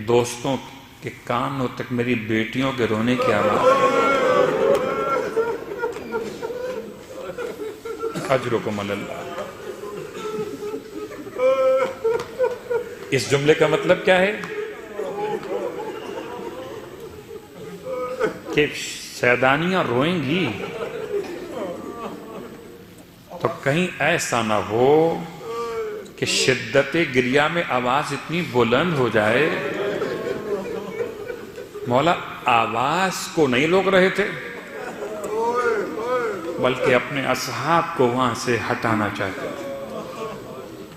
دوستوں کے کانوں تک میری بیٹیوں کے رونے کی آواز۔ اجرکم اللہ۔ اس جملے کا مطلب کیا ہے کہ سیدانیاں روئیں گی تو کہیں ایسا نہ ہو کہ شدت گریہ میں آواز اتنی بلند ہو جائے۔ مولا آواز کو نہیں روک رہے تھے بلکہ اپنے اصحاب کو وہاں سے ہٹانا چاہتے تھے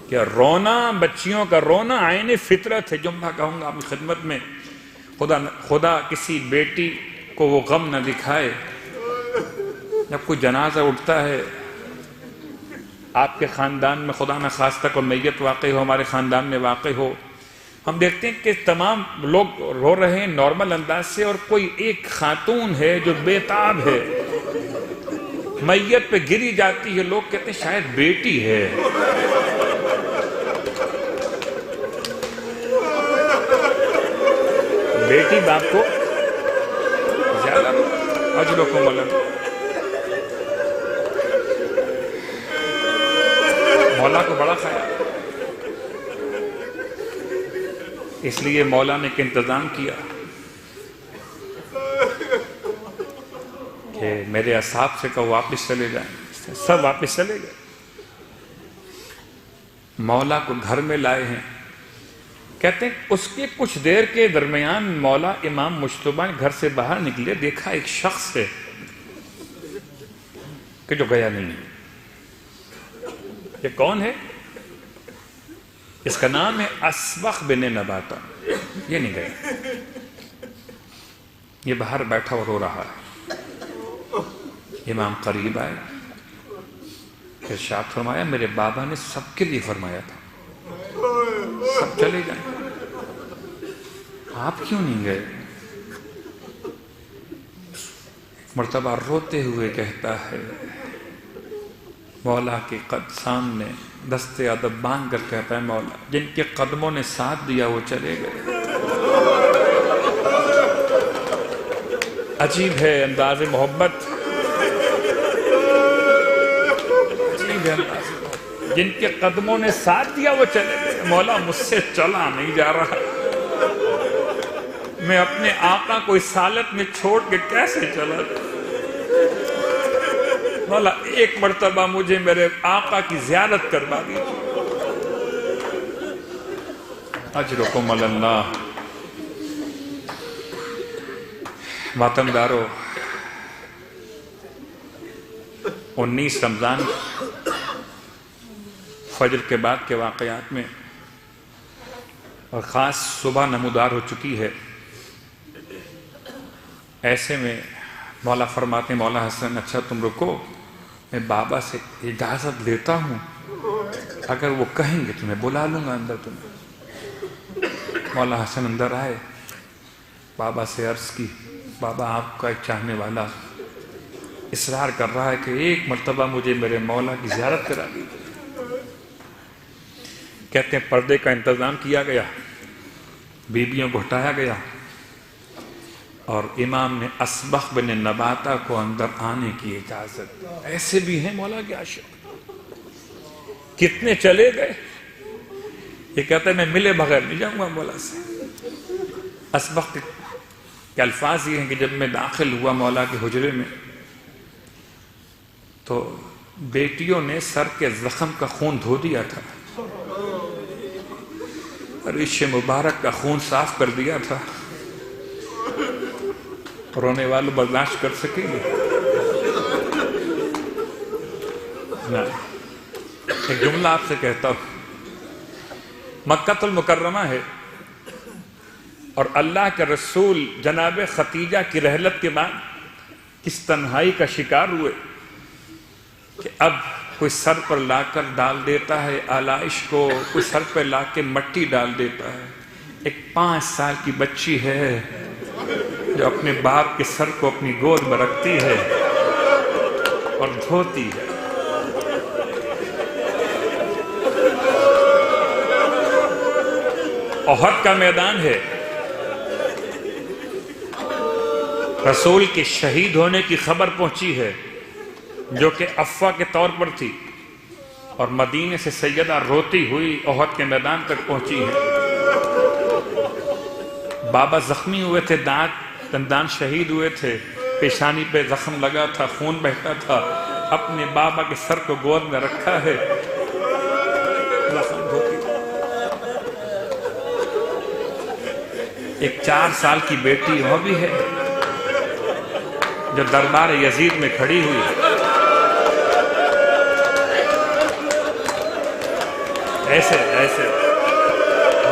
کہ رونا، بچیوں کا رونا عین فطرت ہے۔ جملہ کہوں گا آپ کی خدمت میں، خدا کسی بیٹی کو وہ غم نہ دکھائے جب کوئی جنازہ اٹھتا ہے آپ کے خاندان میں، خدا نہ خواستہ کوئی میت واقع ہو، ہمارے خاندان میں واقع ہو، ہم دیکھتے ہیں کہ تمام لوگ رو رہے ہیں نارمل انداز سے، اور کوئی ایک خاتون ہے جو بے تاب ہے، میت پہ گری جاتی ہے، لوگ کہتے ہیں شاید بیٹی ہے۔ بیٹی باپ کو زیادہ اجرکم اللہ۔ مولا کو بڑا خیال، اس لیے مولا نے ایک انتظام کیا کہ میرے اصحاب سے کہو واپس چلے جائیں۔ سب واپس چلے گئے، مولا کو گھر میں لائے ہیں۔ کہتے ہیں اس کے کچھ دیر کے درمیان مولا امام مجتبیٰ گھر سے باہر نکلے، دیکھا ایک شخص ہے کہ جو گیا نہیں ہے۔ یہ کون ہے؟ اس کا نام ہے اسبغ بن نباتہ۔ یہ نہیں گیا، یہ باہر بیٹھا اور رو رہا ہے۔ امام قریب آئے، ارشاد فرمایا میرے بابا نے سب کے لیے فرمایا تھا سب چلے جائیں، آپ کیوں نہیں گئے؟ مرتبہ روتے ہوئے کہتا ہے مولا کے قد سامنے دستے ادب باندھ کر کہتا ہے مولا جن کے قدموں نے ساتھ دیا وہ چلے گئے۔ عجیب ہے انداز محبت، عجیب ہے انداز محبت، جن کے قدموں نے ساتھ دیا وہ چلے گئے۔ مولا مجھ سے چلا نہیں جا رہا، میں اپنے آقا کو اس حالت میں چھوڑ کے کیسے چلا جاؤں؟ مولا ایک مرتبہ مجھے میرے آقا کی زیارت کروا دیجیے۔ اجرکم علی اللہ۔ ماتمدارو، 19 رمضان فجر کے بعد کے واقعات میں اور خاص صبح نمودار ہو چکی ہے۔ ایسے میں مولا فرماتے ہیں مولا حسن اچھا تم رکو، میں بابا سے اجازت لیتا ہوں، اگر وہ کہیں گے تو میں بلا لوں گا اندر تمہیں۔ مولا حسن اندر آئے، بابا سے عرض کی بابا آپ کا ایک چاہنے والا اصرار کر رہا ہے کہ ایک مرتبہ مجھے میرے مولا کی زیارت کرا دیجیے۔ کہتے ہیں پردے کا انتظام کیا گیا، بیبیوں کو ہٹایا گیا اور امام نے اسبغ بن نباتہ کو اندر آنے کی اجازت۔ ایسے بھی ہیں مولا کے عاشق، کتنے چلے گئے، یہ کہتا ہے میں ملے بغیر نہیں جاؤں گا مولا سے۔ اسبغ کے الفاظ یہ ہیں کہ جب میں داخل ہوا مولا کے حجرے میں تو بیٹیوں نے سر کے زخم کا خون دھو دیا تھا، ریش مبارک کا خون صاف کر دیا تھا۔ رونے والوں برداشت کر سکیں گے؟ ایک جملہ آپ سے کہتا ہوں، مکہ المکرمہ ہے اور اللہ کے رسول جناب ختیجہ کی رحلت کے بعد کس تنہائی کا شکار ہوئے کہ اب کوئی سر پر لا کر ڈال دیتا ہے آلائش کو، کوئی سر پر لا کے مٹی ڈال دیتا ہے۔ ایک 5 سال کی بچی ہے جو اپنے باپ کے سر کو اپنی گود میں رکھتی ہے اور دھوتی ہے۔ احد کا میدان ہے، رسول کے شہید ہونے کی خبر پہنچی ہے جو کہ افواہ کے طور پر تھی، اور مدینے سے سیدہ روتی ہوئی احد کے میدان تک پہنچی ہے۔ بابا زخمی ہوئے تھے، دندان شہید ہوئے تھے، پیشانی پہ زخم لگا تھا، خون بہتا تھا، اپنے بابا کے سر کو گود میں رکھا ہے، زخم دھوتی۔ ایک 4 سال کی بیٹی وہ بھی ہے جو دربار یزید میں کھڑی ہوئی ہے۔ ایسے ایسے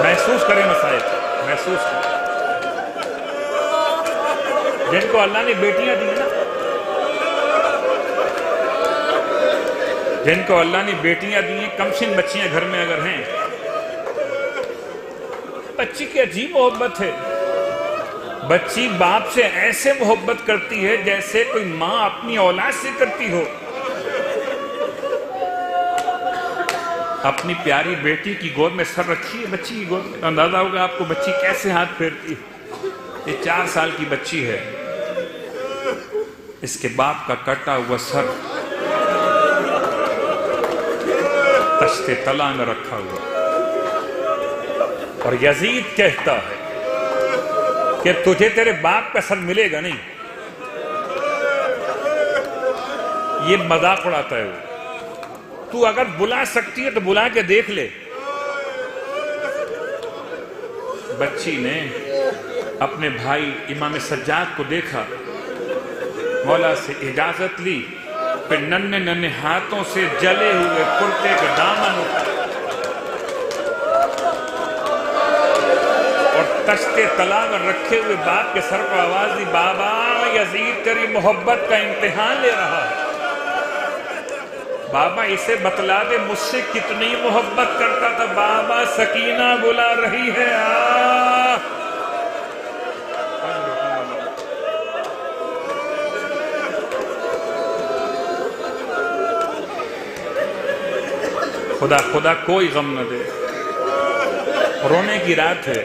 محسوس کریں مسائل، محسوس کریں جن کو اللہ نے بیٹیاں دی نا، جن کو اللہ نے بیٹیاں دی ہیں، کم سن بچیاں گھر میں اگر ہیں، بچی کی عجیب محبت ہے۔ بچی باپ سے ایسے محبت کرتی ہے جیسے کوئی ماں اپنی اولاد سے کرتی ہو۔ اپنی پیاری بیٹی کی گود میں سر رکھی ہے، بچی کی گود میں، اندازہ ہوگا آپ کو بچی کیسے ہاتھ پھیرتی ہے۔ یہ 4 سال کی بچی ہے، اس کے باپ کا کٹا ہوا سر تشت طلا میں رکھا ہوا، اور یزید کہتا ہے کہ تجھے تیرے باپ کا سر ملے گا نہیں۔ یہ مذاق اڑاتا ہے وہ، تو اگر بلا سکتی ہے تو بلا کے دیکھ لے۔ بچی نے اپنے بھائی امام سجاد کو دیکھا، مولا سے اجازت لی، پھر ننھے ننھے ہاتھوں سے جلے ہوئے کرتے کا دامن اٹھایا اور تشت طلا میں رکھے ہوئے باپ کے سر کو آواز دی، بابا یزید تیری محبت کا امتحان لے رہا ہے، بابا اسے بتلا دے مجھ سے کتنی محبت کرتا تھا۔ بابا سکینہ بلا رہی ہے، خدا کوئی غم نہ دے، رونے کی رات ہے،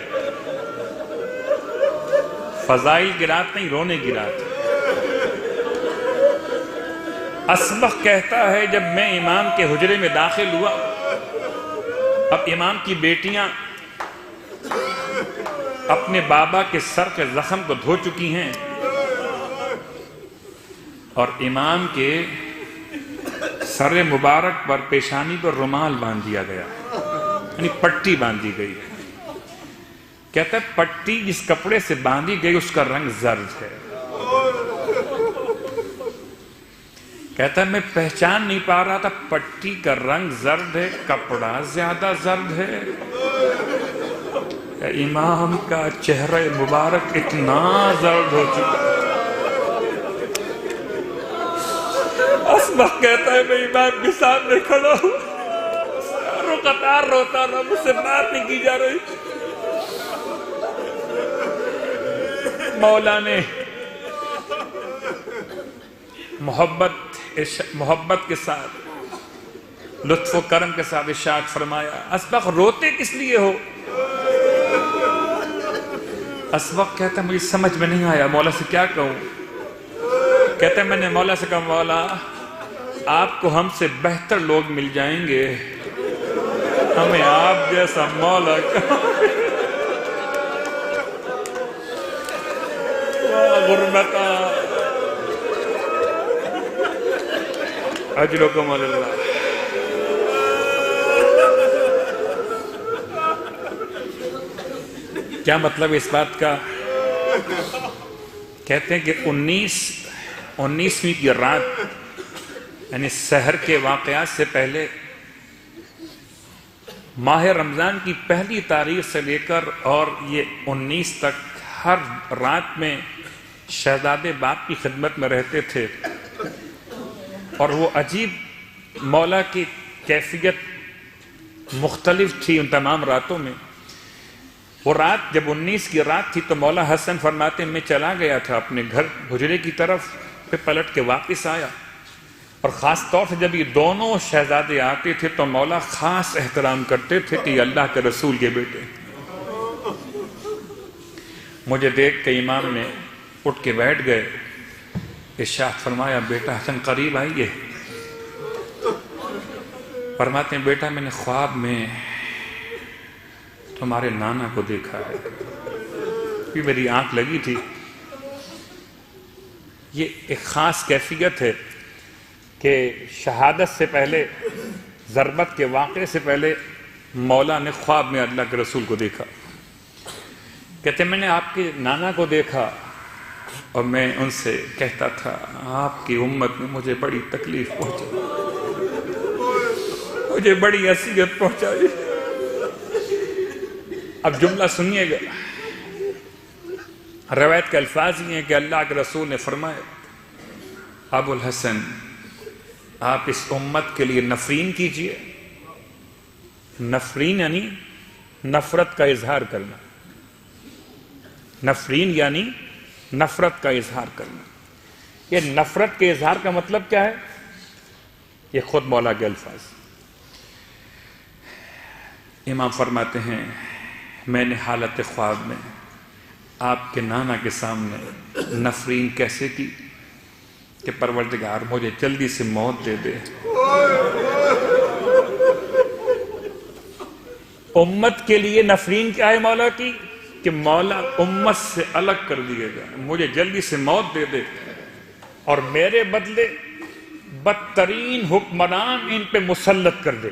فضائل کی رات نہیں، رونے کی رات ہے۔ اسبق کہتا ہے جب میں امام کے حجرے میں داخل ہوا، اب امام کی بیٹیاں اپنے بابا کے سر کے زخم کو دھو چکی ہیں اور امام کے سر مبارک پر پیشانی پر رومال باندھ دیا گیا، یعنی پٹی باندھی گئی۔ کہتا ہے پٹی جس کپڑے سے باندھی گئی اس کا رنگ زرد ہے۔ کہتا ہے میں پہچان نہیں پا رہا تھا پٹی کا رنگ زرد ہے، کپڑا زیادہ زرد ہے۔ امام کا چہرہ مبارک اتنا زرد ہو چکا۔ اسبق کہتا ہے میں امام کے سامنے کھڑا ہوں، ساروں قطار روتا رہا، مجھ سے بات نہیں کی جا رہی۔ مولا نے محبت کے ساتھ، لطف و کرم کے ساتھ ارشاد فرمایا، اسبق روتے کس لیے ہو؟ اسبق کہتا ہے مجھے سمجھ میں نہیں آیا، مولا سے کیا کہوں؟ کہتا ہے میں نے مولا سے کہا مولا آپ کو ہم سے بہتر لوگ مل جائیں گے، ہمیں آپ جیسا مولا غربتا اجرکم اللہ۔ کیا مطلب اس بات کا؟ کہتے ہیں کہ انیسویں کی رات یعنی سحر کے واقعات سے پہلے ماہ رمضان کی پہلی تاریخ سے لے کر اور یہ 19 تک ہر رات میں شہزادے باپ کی خدمت میں رہتے تھے، اور وہ عجیب مولا کی کیفیت مختلف تھی ان تمام راتوں میں۔ وہ رات جب 19 کی رات تھی تو مولا حسن فرماتے میں چلا گیا تھا اپنے گھر حجرے کی طرف، پھر پلٹ کے واپس آیا، اور خاص طور سے جب یہ دونوں شہزادے آتے تھے تو مولا خاص احترام کرتے تھے کہ یہ اللہ کے رسول کے بیٹے۔ مجھے دیکھ کے امام نے اٹھ کے بیٹھ گئے، ارشاد فرمایا بیٹا حسن قریب آئیے۔ فرماتے ہیں بیٹا میں نے خواب میں تمہارے نانا کو دیکھا ہے، کہ میری آنکھ لگی تھی۔ یہ ایک خاص کیفیت ہے کہ شہادت سے پہلے، ضربت کے واقعے سے پہلے مولا نے خواب میں اللہ کے رسول کو دیکھا۔ کہتے ہیں میں نے آپ کے نانا کو دیکھا اور میں ان سے کہتا تھا آپ کی امت نے مجھے بڑی تکلیف پہنچائی، مجھے بڑی اذیت پہنچائی۔ اب جملہ سنیے گا، روایت کے الفاظ یہ ہیں کہ اللہ کے رسول نے فرمایا ابو الحسن آپ اس امت کے لیے نفرین کیجئے۔ نفرین یعنی نفرت کا اظہار کرنا، نفرین یعنی نفرت کا اظہار کرنا۔ یہ نفرت کے اظہار کا مطلب کیا ہے؟ یہ خود مولا کے الفاظ۔ امام فرماتے ہیں میں نے حالت خواب میں آپ کے نانا کے سامنے نفرین کیسے کی کہ پروردگار مجھے جلدی سے موت دے دے۔ امت کے لیے نفرین کیا ہے مولا کی؟ کہ مولا امت سے الگ کر دیے گا، مجھے جلدی سے موت دے دے اور میرے بدلے بدترین حکمران ان پہ مسلط کر دے۔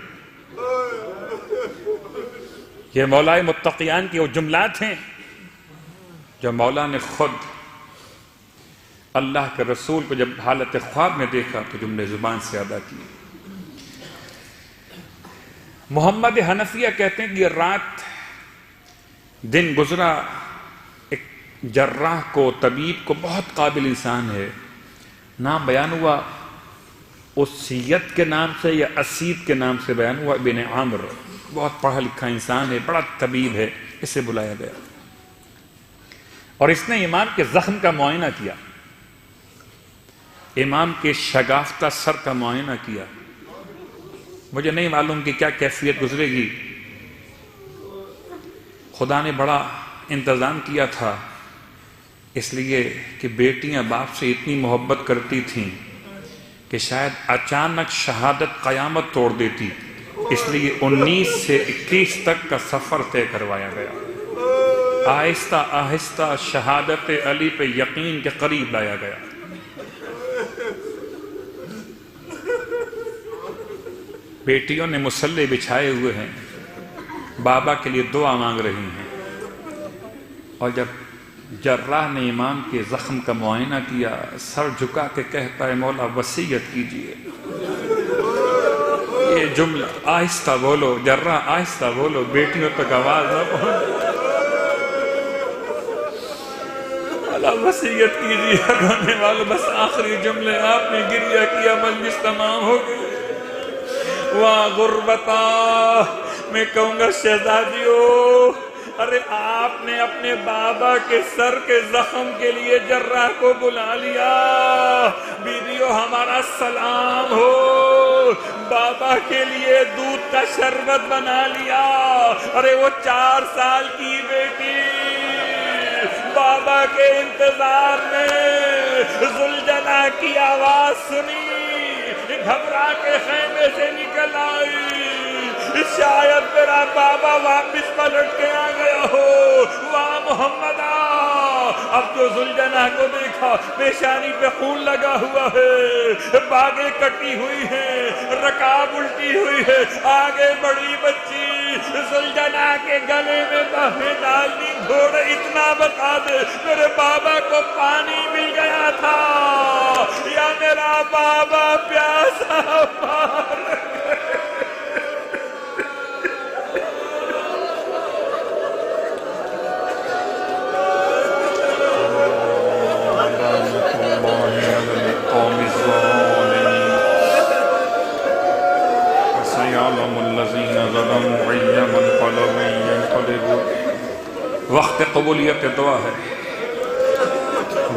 یہ مولا متقیان کی وہ جملات ہیں جو مولا نے خود اللہ کے رسول کو جب حالت خواب میں دیکھا تو جملے زبان سے ادا کی۔ محمد حنفیہ کہتے ہیں کہ یہ رات دن گزرا ایک جراح کو، طبیب کو، بہت قابل انسان ہے، نام بیان ہوا اسیت کے نام سے یا اسید کے نام سے بیان ہوا، ابن عامر، بہت پڑھا لکھا انسان ہے، بڑا طبیب ہے، اسے بلایا گیا اور اس نے امام کے زخم کا معائنہ کیا، امام کے شگافتہ سر کا معائنہ کیا، مجھے نہیں معلوم کہ کیا کیفیت گزرے گی. خدا نے بڑا انتظام کیا تھا، اس لیے کہ بیٹیاں باپ سے اتنی محبت کرتی تھیں کہ شاید اچانک شہادت قیامت توڑ دیتی، اس لیے 19 سے 21 تک کا سفر طے کروایا گیا. آہستہ آہستہ شہادت علی پہ یقین کے قریب لایا گیا. بیٹیوں نے مصلے بچھائے ہوئے ہیں، بابا کے لیے دعا مانگ رہی ہیں، اور جب جراح نے امام کے زخم کا معائنہ کیا، سر جھکا کے کہتا ہے مولا وصیت کیجئے. یہ جملہ آہستہ بولو جراح، آہستہ بولو، بیٹیوں تک آواز نہ پہنچ. وصیت کیجئے رونے والوں، بس آخری جملے آپ نے گریہ کیا، مجلس تمام ہو گئی. واہ غربتا، میں کہوں گا شہزادیوں، ارے آپ نے اپنے بابا کے سر کے زخم کے لیے جراح کو بلا لیا. بیویوں ہمارا سلام ہو، بابا کے لیے دودھ کا شربت بنا لیا. ارے وہ 4 سال کی بیٹی بابا کے انتظار میں زلجنا کی آواز سنی، گھبرا کے خیمے سے نکل آئی. شاید میرا بابا واپس پلٹ کے آ گیا ہو. واہ محمدہ، اب جو زلجنا کو دیکھا پیشانی پہ خون لگا ہوا ہے، باگیں کٹی ہوئی ہیں، رکاب الٹی ہوئی ہے، آگے بڑی بچی زلجنا کے گلے میں باہیں ڈال دی. گھوڑے اتنا بتا دے میرے بابا کو پانی مل گیا تھا یا میرا بابا پیاسا مار وقت قبولیت دعا ہے،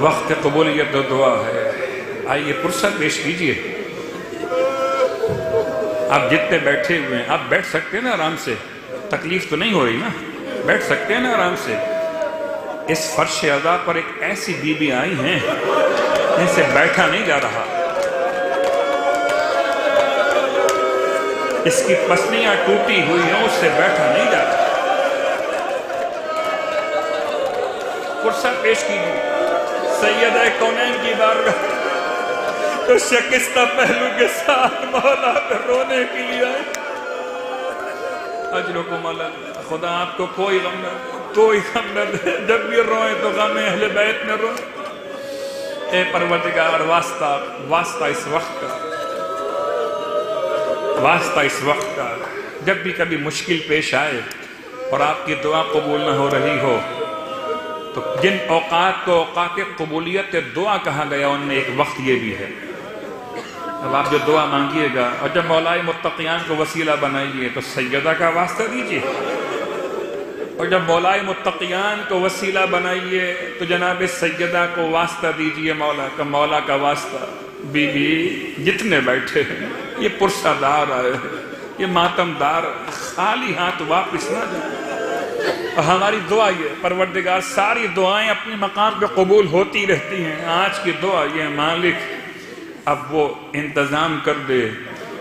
وقت قبولیت دعا ہے. آئیے فرصت پیش کیجئے. آپ جتنے بیٹھے ہوئے ہیں، آپ بیٹھ سکتے ہیں نا آرام سے، تکلیف تو نہیں ہو رہی نا، بیٹھ سکتے ہیں نا آرام سے. اس فرش عزا پر ایک ایسی بی بی آئی ہیں جن سے بیٹھا نہیں جا رہا. اس کی پسلیاں ٹوٹی ہوئی ہیں، اس سے بیٹھا نہیں جا رہا. فرصت پیش کیجیے. سیدہ کونین کی بارگاہ تو شکستہ پہلو کے ساتھ مولا پہ رونے کے لیے آئے. اجرکم اللہ، خدا آپ کو کوئی غم نہ دے، کوئی غم نہ دے. جب بھی روئیں تو غم اہل بیت میں روئیں. اے پروردگار، واسطہ اس وقت کا، واسطہ اس وقت کا. جب بھی کبھی مشکل پیش آئے اور آپ کی دعا قبول نہ ہو رہی ہو، تو جن اوقات کو اوقات قبولیت دعا کہا گیا ان میں ایک وقت یہ بھی ہے. اب آپ جو دعا مانگیے گا اور جب مولائے متقیان کو وسیلہ بنائیے تو سیدہ کا واسطہ دیجئے، اور جب مولائے متقیان کو وسیلہ بنائیے تو جناب سیدہ کو واسطہ دیجئے، مولا کا واسطہ. بی بی جتنے بیٹھے ہیں، یہ پرسہ دار آئے ہیں، یہ ماتم دار، خالی ہاتھ واپس نہ جائیں. ہماری دعا یہ پروردگار، ساری دعائیں اپنے مقام پہ قبول ہوتی رہتی ہیں. آج کی دعا یہ مالک اب وہ انتظام کر دے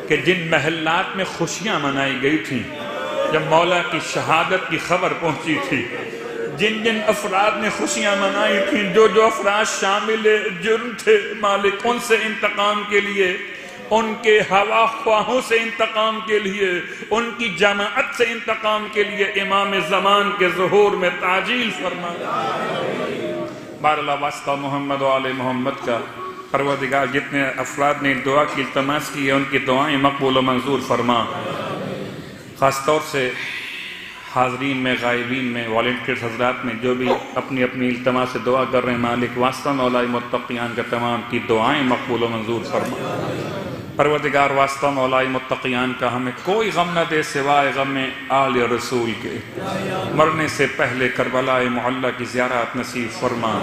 کہ جن محلات میں خوشیاں منائی گئی تھیں جب مولا کی شہادت کی خبر پہنچی تھی، جن جن افراد نے خوشیاں منائی تھیں، جو افراد شامل جرم تھے، مالک ان سے انتقام کے لیے، ان کے ہوا خواہوں سے انتقام کے لیے، ان کی جماعت سے انتقام کے لیے امام زمان کے ظہور میں تعجیل فرما. باراللہ واسطہ محمد و آل محمد کا. پروردگار جتنے افراد نے دعا کی التماس کی ہے ان کی دعائیں مقبول و منظور فرما. خاص طور سے حاضرین میں، غائبین میں، والنٹیئرز حضرات میں جو بھی اپنی اپنی التماس سے دعا کر رہے ہیں، مالک واسطہ مولا متقیان کا تمام کی دعائیں مقبول و منظور فرما. پروردگار واسطہ مولا متقیان کا ہمیں کوئی غم نہ دے سوائے غم آل رسول کے. مرنے سے پہلے کربلا معلی کی زیارت نصیب فرما.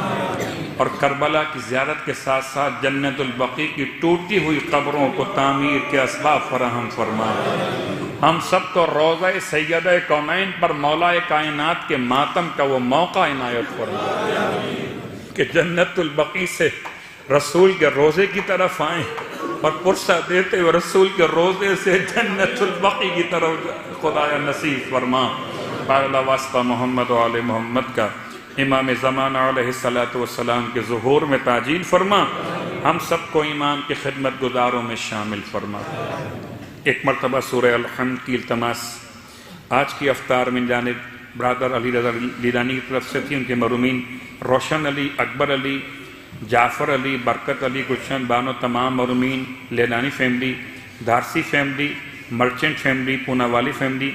اور کربلا کی زیارت کے ساتھ ساتھ جنت البقیع کی ٹوٹی ہوئی قبروں کو تعمیر کے اسباب فراہم فرما۔ ہم سب کو روضہ سیدہ کونین پر مولا کائنات کے ماتم کا وہ موقع عنایت فرما کہ جنت البقیع سے رسول کے روزے کی طرف آئیں اور پرسہ دیتے ہوئے رسول کے روزے سے جنت البقیع کی طرف خدایا نصیب فرما۔ پاگلہ واسطہ محمد و آل محمد کا امام زمانہ علیہ السلام کے ظہور میں تعجیل فرما۔ ہم سب کو امام کی خدمت گزاروں میں شامل فرما۔ ایک مرتبہ سورہ الحمد کی التماس آج کی افطار میں جانب برادر علی رضا لیلانی کی طرف سے تھی۔ ان کے مرحومین روشن علی، اکبر علی، جعفر علی، برکت علی، گلشن بانو، تمام مرحومین، لیلانی فیملی، دارسی فیملی، مرچنٹ فیملی، پونا والی فیملی،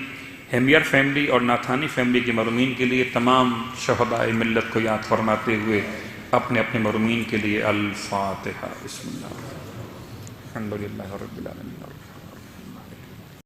ہیمیر فیملی اور ناتھانی فیملی کے مرحومین کے لیے تمام شہداء ملت کو یاد فرماتے ہوئے اپنے اپنے مرحومین کے لیے الفاتحہ۔ بسم اللہ الحمدللہ رب العالمین۔